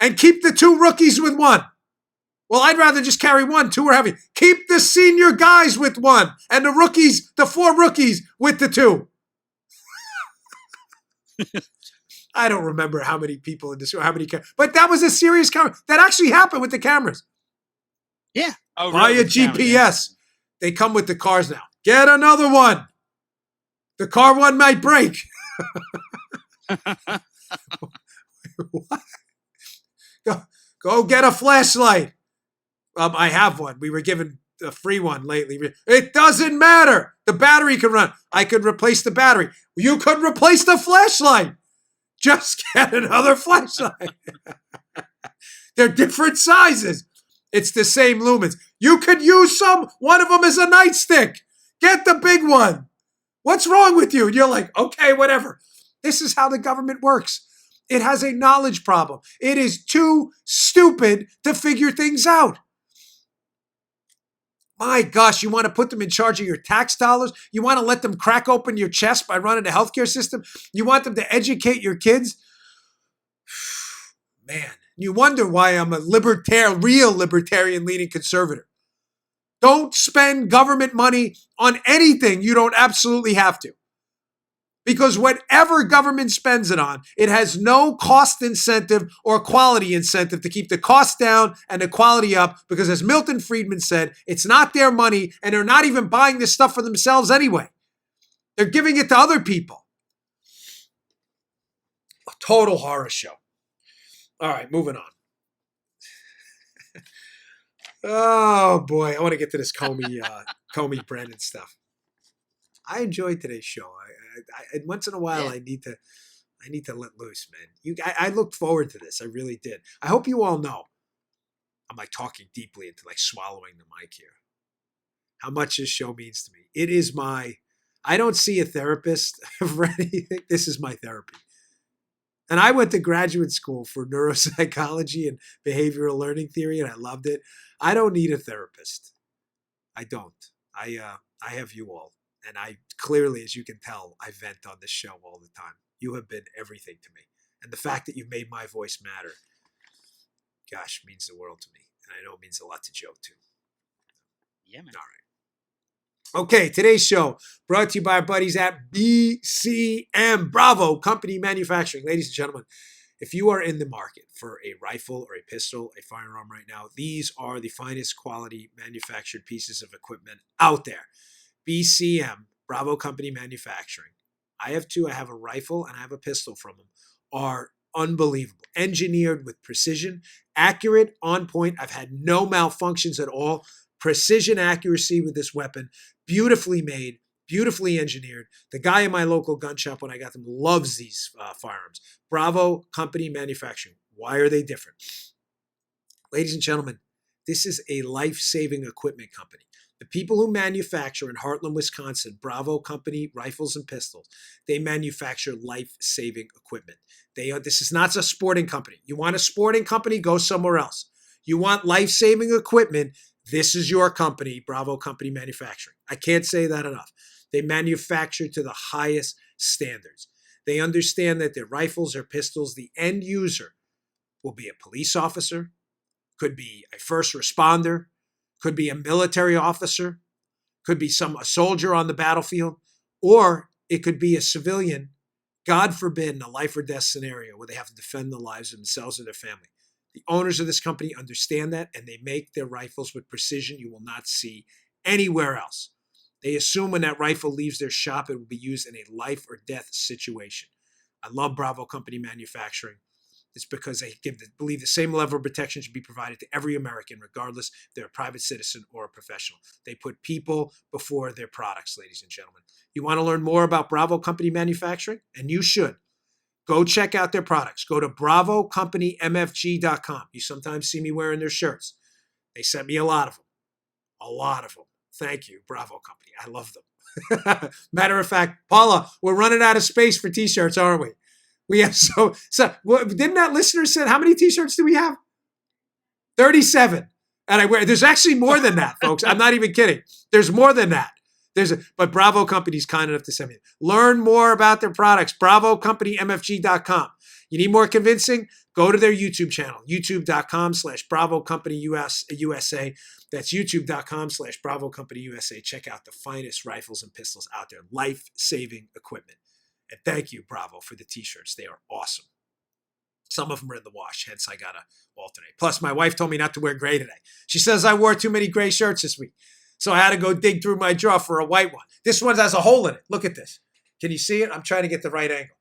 Speaker 2: and keep the 2 rookies with 1. Well, I'd rather just carry 1. 2 are heavy. Keep the senior guys with 1 and the rookies, the 4 rookies with the 2. I don't remember how many people in this, or how many, but that was a serious camera. That actually happened with the cameras.
Speaker 3: Yeah. Oh,
Speaker 2: Buy
Speaker 3: really?
Speaker 2: a GPS. They come with the cars now. Get another one. The car one might break. What? Go get a flashlight. I have one. We were given a free one lately. It doesn't matter. The battery can run. I could replace the battery. You could replace the flashlight. Just get another flashlight. They're different sizes. It's the same lumens. You could use one of them as a nightstick. Get the big one. What's wrong with you? And you're like, okay, whatever. This is how the government works. It has a knowledge problem. It is too stupid to figure things out. My gosh, you want to put them in charge of your tax dollars? You want to let them crack open your chest by running the healthcare system? You want them to educate your kids? Man, you wonder why I'm a real libertarian-leaning conservative. Don't spend government money on anything you don't absolutely have to. Because whatever government spends it on, it has no cost incentive or quality incentive to keep the cost down and the quality up. Because as Milton Friedman said, it's not their money and they're not even buying this stuff for themselves anyway. They're giving it to other people. A total horror show. All right, moving on. Oh boy, I want to get to this Comey Brennan stuff. I enjoyed today's show. I once in a while I need to let loose, man. I looked forward to this. I really did. I hope you all know. I'm like talking deeply into like swallowing the mic here. How much this show means to me. It is I don't see a therapist for anything. This is my therapy. And I went to graduate school for neuropsychology and behavioral learning theory, and I loved it. I don't need a therapist. I don't. I have you all. And I clearly, as you can tell, I vent on this show all the time. You have been everything to me. And the fact that you've made my voice matter, gosh, means the world to me. And I know it means a lot to Joe, too.
Speaker 3: Yeah, man.
Speaker 2: All right. Okay, today's show brought to you by our buddies at BCM, Bravo Company Manufacturing. Ladies and gentlemen, if you are in the market for a rifle or a pistol, a firearm right now, these are the finest quality manufactured pieces of equipment out there. BCM, Bravo Company Manufacturing. I have 2. I have a rifle and I have a pistol from them. Are unbelievable. Engineered with precision, accurate, on point. I've had no malfunctions at all. Precision accuracy with this weapon. Beautifully made, beautifully engineered. The guy in my local gun shop when I got them loves these firearms. Bravo Company Manufacturing. Why are they different? Ladies and gentlemen, this is a life-saving equipment company. The people who manufacture in Heartland, Wisconsin, Bravo Company rifles and pistols, they manufacture life-saving equipment. This is not a sporting company. You want a sporting company, go somewhere else. You want life-saving equipment, this is your company, Bravo Company Manufacturing. I can't say that enough. They manufacture to the highest standards. They understand that their rifles or pistols, the end user will be a police officer, could be a first responder, could be a military officer, Could be a soldier on the battlefield, or it could be a civilian, God forbid, in a life or death scenario where they have to defend the lives of themselves or their family. The owners of this company understand that, and they make their rifles with precision you will not see anywhere else. They assume when that rifle leaves their shop, it will be used in a life or death situation. I love Bravo Company Manufacturing. It's because they believe the same level of protection should be provided to every American, regardless if they're a private citizen or a professional. They put people before their products, ladies and gentlemen. You want to learn more about Bravo Company Manufacturing? And you should. Go check out their products. Go to BravoCompanyMFG.com. You sometimes see me wearing their shirts. They sent me a lot of them. A lot of them. Thank you, Bravo Company. I love them. Matter of fact, Paula, we're running out of space for t-shirts, aren't we? We have didn't that listener say, how many t-shirts do we have? 37. And there's actually more than that, folks. I'm not even kidding. There's more than that. But Bravo Company's kind enough to send me. Learn more about their products. BravoCompanyMFG.com. You need more convincing? Go to their YouTube channel, youtube.com/Bravo Company USA. That's youtube.com/Bravo Company USA. Check out the finest rifles and pistols out there. Life-saving equipment. And thank you, Bravo, for the t-shirts. They are awesome. Some of them are in the wash, hence I got to alternate. Plus, my wife told me not to wear gray today. She says I wore too many gray shirts this week. So I had to go dig through my drawer for a white one. This one has a hole in it. Look at this. Can you see it? I'm trying to get the right angle.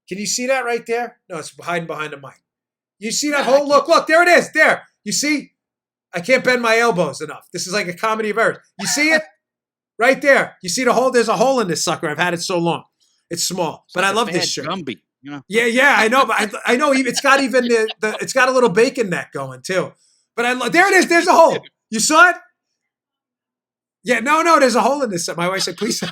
Speaker 2: Can you see that right there? No, it's hiding behind the mic. You see that hole? Look, there it is. There. You see? I can't bend my elbows enough. This is like a comedy of errors. You see it? Right there. You see the hole? There's a hole in this sucker. I've had it so long. It's small, but I love this shirt.
Speaker 3: Gumby, you know?
Speaker 2: Yeah, I know, but I know it's got even it's got a little bacon neck going too. But there it is. There's a hole. You saw it? Yeah, no, there's a hole in this. My wife said, please.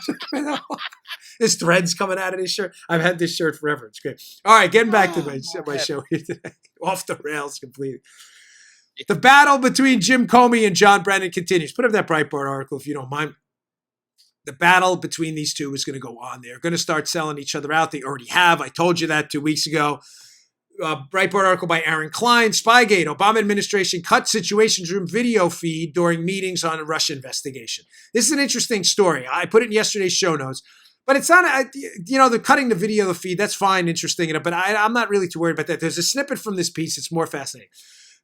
Speaker 2: There's threads coming out of this shirt. I've had this shirt forever. It's great. All right, getting back to my show here today. Off the rails completely. The battle between Jim Comey and John Brennan continues. Put up that Breitbart article if you don't mind. The battle between these two is going to go on. They're going to start selling each other out. They already have. I told you that 2 weeks ago. Breitbart article by Aaron Klein. Spygate. Obama administration cut Situations Room video feed during meetings on a Russia investigation. This is an interesting story. I put it in yesterday's show notes. But it's not, the cutting the video feed, that's fine, interesting. But I'm not really too worried about that. There's a snippet from this piece. It's more fascinating.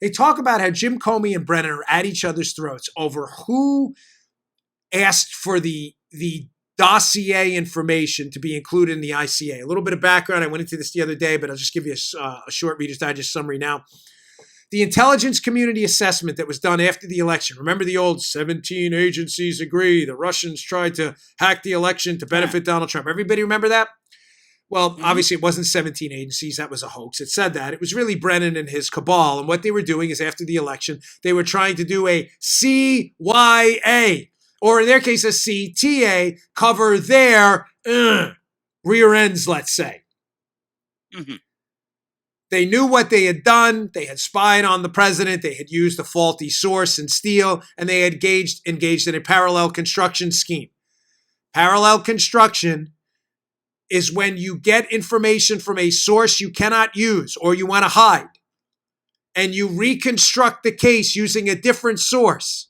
Speaker 2: They talk about how Jim Comey and Brennan are at each other's throats over who asked for the dossier information to be included in the ICA. A little bit of background. I went into this the other day, but I'll just give you a short Reader's Digest summary now. The intelligence community assessment that was done after the election. Remember the old 17 agencies agree the Russians tried to hack the election to benefit Donald Trump. Everybody remember that? Well, obviously it wasn't 17 agencies. That was a hoax. It said that. It was really Brennan and his cabal. And what they were doing is after the election, they were trying to do a CYA, or in their case, a CTA, cover their rear ends, let's say.
Speaker 3: Mm-hmm.
Speaker 2: They knew what they had done. They had spied on the president. They had used a faulty source and Steele, and they had engaged in a parallel construction scheme. Parallel construction is when you get information from a source you cannot use or you want to hide, and you reconstruct the case using a different source,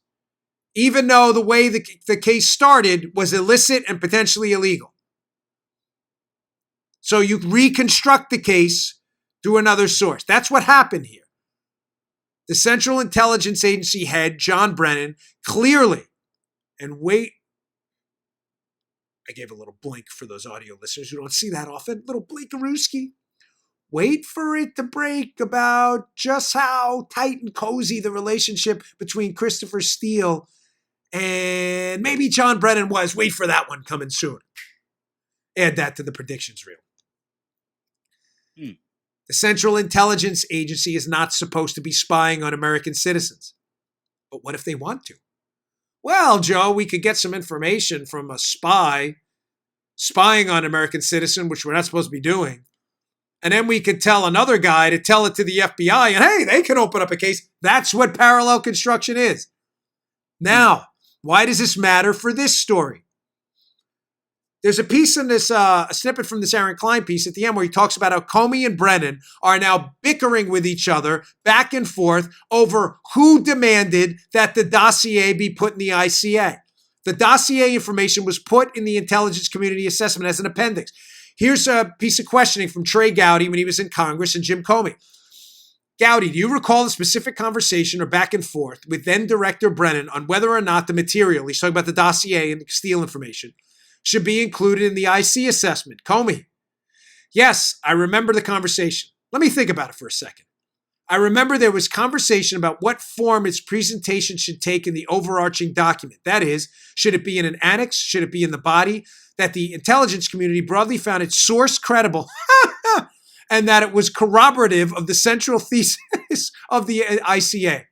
Speaker 2: even though the way the case started was illicit and potentially illegal. So you reconstruct the case through another source. That's what happened here. The Central Intelligence Agency head, John Brennan, clearly, and wait, I gave a little blink for those audio listeners who don't see that often, little blinkarooski. Wait for it to break about just how tight and cozy the relationship between Christopher Steele and maybe John Brennan was. Wait for that one coming soon. Add that to the predictions reel. The Central Intelligence Agency is not supposed to be spying on American citizens. But what if they want to? Well, Joe, we could get some information from a spy spying on an American citizen, which we're not supposed to be doing. And then we could tell another guy to tell it to the FBI, and hey, they can open up a case. That's what parallel construction is. Now, why does this matter for this story? There's a piece in this, a snippet from this Aaron Klein piece at the end where he talks about how Comey and Brennan are now bickering with each other back and forth over who demanded that the dossier be put in the ICA. The dossier information was put in the intelligence community assessment as an appendix. Here's a piece of questioning from Trey Gowdy when he was in Congress and Jim Comey. Gowdy, do you recall a specific conversation or back and forth with then Director Brennan on whether or not the material, he's talking about the dossier and the Steele information, should be included in the IC assessment? Comey, yes, I remember the conversation. Let me think about it for a second. I remember there was conversation about what form its presentation should take in the overarching document. That is, should it be in an annex? Should it be in the body? That the intelligence community broadly found its source credible and that it was corroborative of the central thesis of the ICA.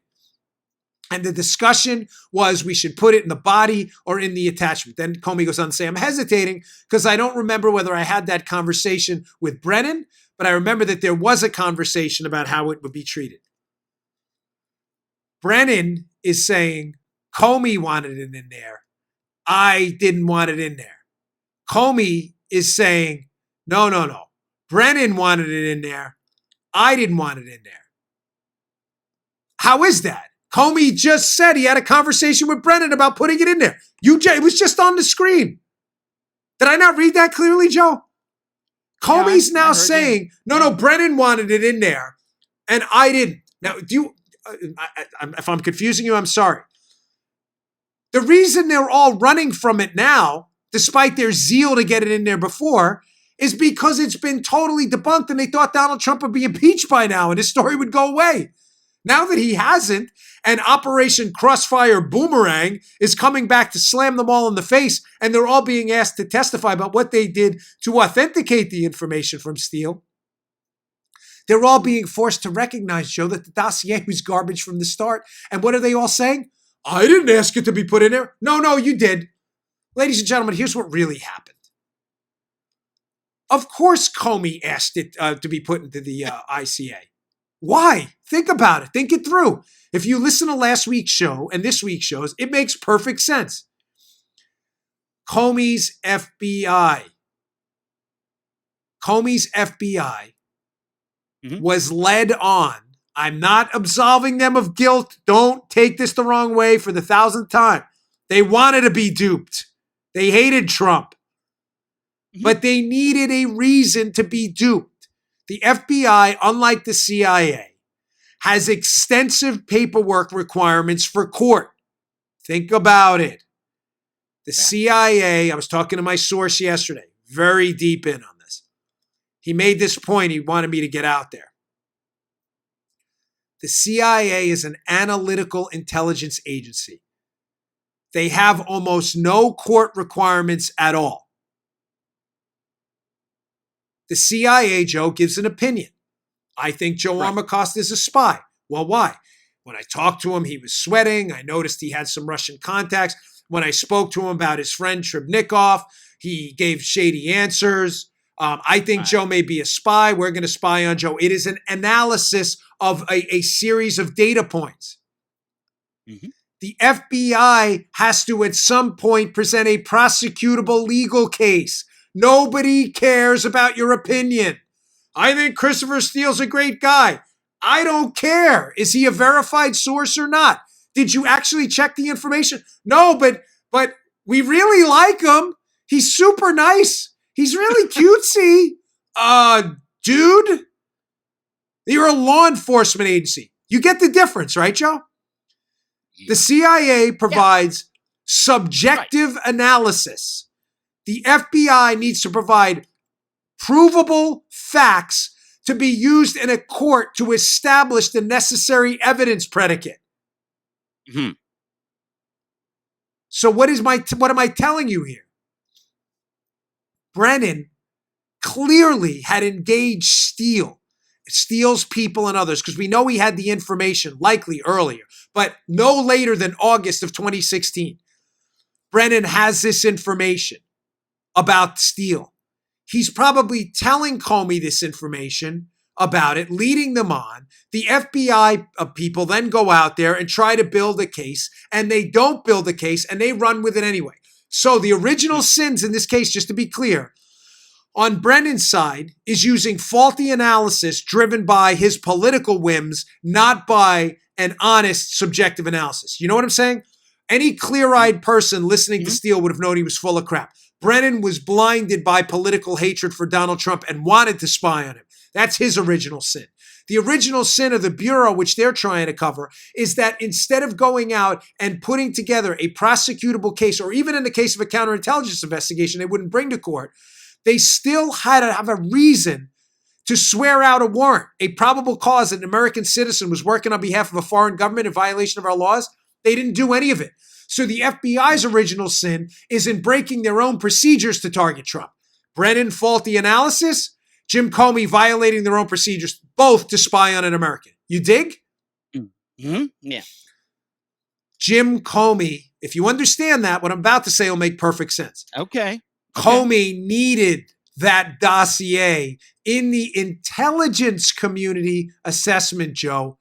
Speaker 2: And the discussion was we should put it in the body or in the attachment. Then Comey goes on to say, I'm hesitating because I don't remember whether I had that conversation with Brennan, but I remember that there was a conversation about how it would be treated. Brennan is saying Comey wanted it in there. I didn't want it in there. Comey is saying, no. Brennan wanted it in there. I didn't want it in there. How is that? Comey just said he had a conversation with Brennan about putting it in there. It was just on the screen. Did I not read that clearly, Joe? Comey's now saying, no, Brennan wanted it in there, and I didn't. Now, if I'm confusing you, I'm sorry. The reason they're all running from it now, despite their zeal to get it in there before, is because it's been totally debunked and they thought Donald Trump would be impeached by now and his story would go away. Now that he hasn't, and Operation Crossfire Boomerang is coming back to slam them all in the face, and they're all being asked to testify about what they did to authenticate the information from Steele, they're all being forced to recognize, Joe, that the dossier was garbage from the start. And what are they all saying? I didn't ask it to be put in there. No, you did. Ladies and gentlemen, here's what really happened. Of course Comey asked it to be put into the ICA. Why? Think about it. Think it through. If you listen to last week's show and this week's shows, it makes perfect sense. Comey's FBI was led on. I'm not absolving them of guilt. Don't take this the wrong way for the 1,000th time. They wanted to be duped. They hated Trump. But they needed a reason to be duped. The FBI, unlike the CIA, has extensive paperwork requirements for court. Think about it. The CIA, I was talking to my source yesterday, very deep in on this. He made this point. He wanted me to get out there. The CIA is an analytical intelligence agency. They have almost no court requirements at all. The CIA, Joe, gives an opinion. I think Joe Armacost is a spy. Well, why? When I talked to him, he was sweating. I noticed he had some Russian contacts. When I spoke to him about his friend Trebnikov, he gave shady answers. I think Joe may be a spy. We're going to spy on Joe. It is an analysis of a series of data points. The FBI has to, at some point, present a prosecutable legal case. Nobody cares about your opinion. I think Christopher Steele's a great guy. I don't care. Is he a verified source or not? Did you actually check the information? No, but we really like him. He's super nice. He's really cutesy. Dude, you're a law enforcement agency. You get the difference, right, Joe? The CIA provides subjective analysis. The FBI needs to provide provable facts to be used in a court to establish the necessary evidence predicate. So what am I telling you here? Brennan clearly had engaged Steele's people and others, because we know he had the information likely earlier, but no later than August of 2016. Brennan has this information about Steele. He's probably telling Comey this information about it, leading them on. The FBI people then go out there and try to build a case, and they don't build a case, and they run with it anyway. So the original sins in this case, just to be clear, on Brennan's side is using faulty analysis driven by his political whims, not by an honest subjective analysis. You know what I'm saying? Any clear-eyed person listening to Steele would have known he was full of crap. Brennan was blinded by political hatred for Donald Trump and wanted to spy on him. That's his original sin. The original sin of the Bureau, which they're trying to cover, is that instead of going out and putting together a prosecutable case, or even in the case of a counterintelligence investigation they wouldn't bring to court, they still had to have a reason to swear out a warrant, a probable cause that an American citizen was working on behalf of a foreign government in violation of our laws. They didn't do any of it. So the FBI's original sin is in breaking their own procedures to target Trump. Brennan, faulty analysis. Jim Comey violating their own procedures, both to spy on an American. You dig?
Speaker 3: Mm-hmm. Yeah.
Speaker 2: Jim Comey, if you understand that, what I'm about to say will make perfect sense.
Speaker 3: Okay.
Speaker 2: Comey needed that dossier in the intelligence community assessment, Joe,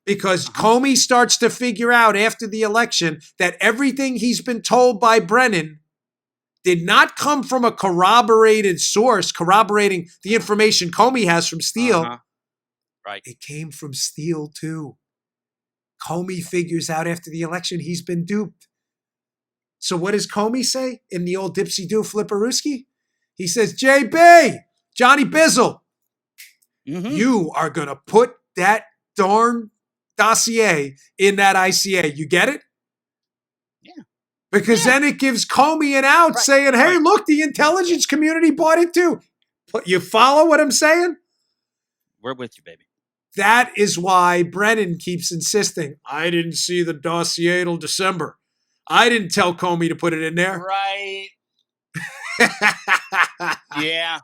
Speaker 2: because Comey starts to figure out after the election that everything he's been told by Brennan did not come from a corroborated source, corroborating the information Comey has from Steele.
Speaker 3: Right.
Speaker 2: It came from Steele, too. Comey figures out after the election he's been duped. So what does Comey say in the old dipsy-do flipperooski? He says, JB, Johnny Bizzle, you are going to put that darn dossier in that ICA. You get it?
Speaker 3: Yeah.
Speaker 2: Because then it gives Comey an out saying, hey, look, the intelligence community bought it too. You follow what I'm saying?
Speaker 3: We're with you, baby.
Speaker 2: That is why Brennan keeps insisting, I didn't see the dossier till December. I didn't tell Comey to put it in there.
Speaker 3: Right. Yeah.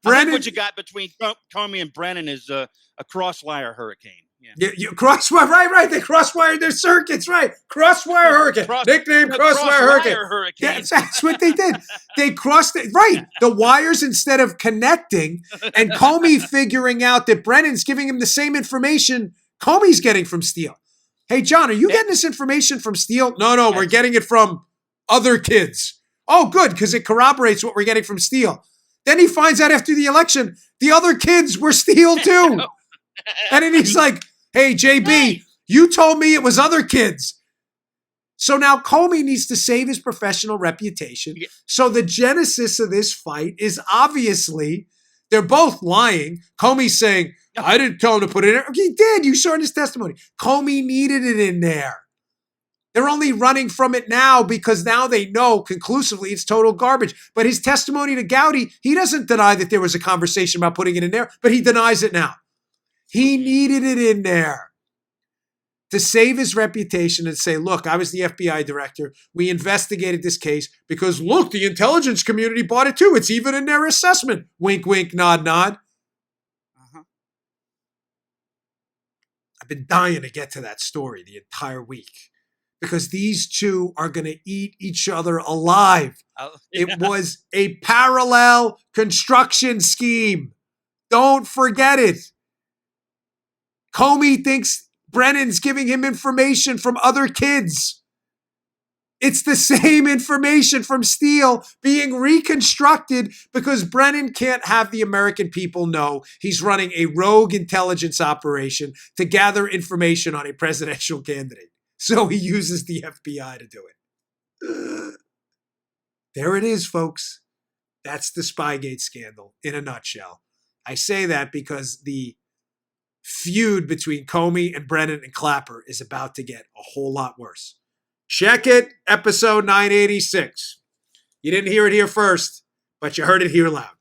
Speaker 2: Brennan,
Speaker 3: I think what you got between Comey and Brennan is a crosswire hurricane. Yeah.
Speaker 2: You crosswire, right. They crosswired their circuits, right. Crosswire hurricane. Nickname crosswire hurricane. Yeah, that's what they did. They crossed it, right. The wires instead of connecting, and Comey figuring out that Brennan's giving him the same information Comey's getting from Steele. Hey, John, are you getting this information from Steele? No, we're getting it from other kids. Oh, good, because it corroborates what we're getting from Steele. Then he finds out after the election, the other kids were Steele too. And then he's like, hey, JB, you told me it was other kids. So now Comey needs to save his professional reputation. Yeah. So the genesis of this fight is obviously they're both lying. Comey's saying, I didn't tell him to put it in there. He did. You saw in his testimony. Comey needed it in there. They're only running from it now because now they know conclusively it's total garbage. But his testimony to Gowdy, he doesn't deny that there was a conversation about putting it in there, but he denies it now. He needed it in there to save his reputation and say, look, I was the FBI director. We investigated this case because, look, the intelligence community bought it too. It's even in their assessment. Wink, wink, nod, nod. I've been dying to get to that story the entire week because these two are going to eat each other alive. It was a parallel construction scheme. Don't forget it. Comey thinks Brennan's giving him information from other kids. It's the same information from Steele being reconstructed because Brennan can't have the American people know he's running a rogue intelligence operation to gather information on a presidential candidate. So he uses the FBI to do it. There it is, folks. That's the Spygate scandal in a nutshell. I say that because the feud between Comey and Brennan and Clapper is about to get a whole lot worse. Check it, episode 986. You didn't hear it here first, but you heard it here loud.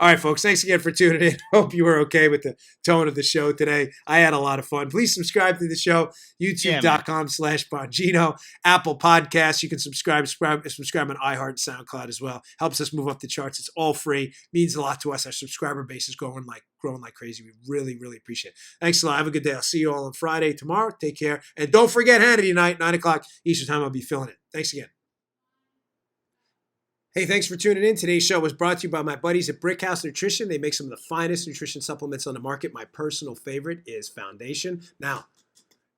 Speaker 2: All right, folks, thanks again for tuning in. Hope you were okay with the tone of the show today. I had a lot of fun. Please subscribe to the show, youtube.com/Bongino, Apple Podcasts. You can subscribe on iHeart and SoundCloud as well. Helps us move up the charts. It's all free. Means a lot to us. Our subscriber base is growing like crazy. We really, really appreciate it. Thanks a lot. Have a good day. I'll see you all on Friday tomorrow. Take care. And don't forget Hannity night, 9 o'clock Eastern time. I'll be filling it. Thanks again. Hey, thanks for tuning in. Today's show was brought to you by my buddies at Brickhouse Nutrition. They make some of the finest nutrition supplements on the market. My personal favorite is Foundation. Now,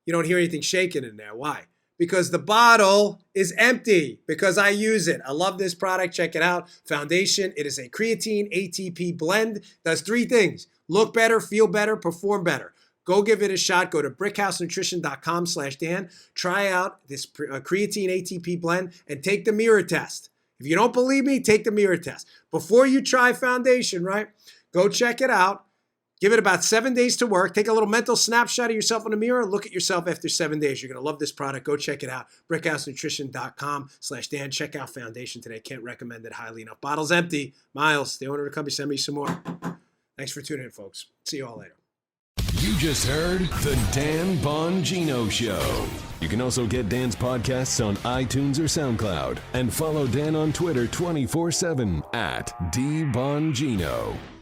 Speaker 2: you don't hear anything shaking in there. Why? Because the bottle is empty, because I use it. I love this product. Check it out. Foundation. It is a creatine ATP blend. Does 3 things. Look better, feel better, perform better. Go give it a shot. Go to brickhousenutrition.com/Dan. Try out this creatine ATP blend and take the mirror test. If you don't believe me, take the mirror test. Before you try Foundation, right? Go check it out. Give it about 7 days to work. Take a little mental snapshot of yourself in the mirror. Look at yourself after 7 days. You're going to love this product. Go check it out. brickhousenutrition.com/Dan. Check out Foundation today. Can't recommend it highly enough. Bottle's empty. Miles, the owner of the company, send me some more. Thanks for tuning in, folks. See you all later.
Speaker 1: You just heard The Dan Bongino Show. You can also get Dan's podcasts on iTunes or SoundCloud. And follow Dan on Twitter 24/7 @DBongino.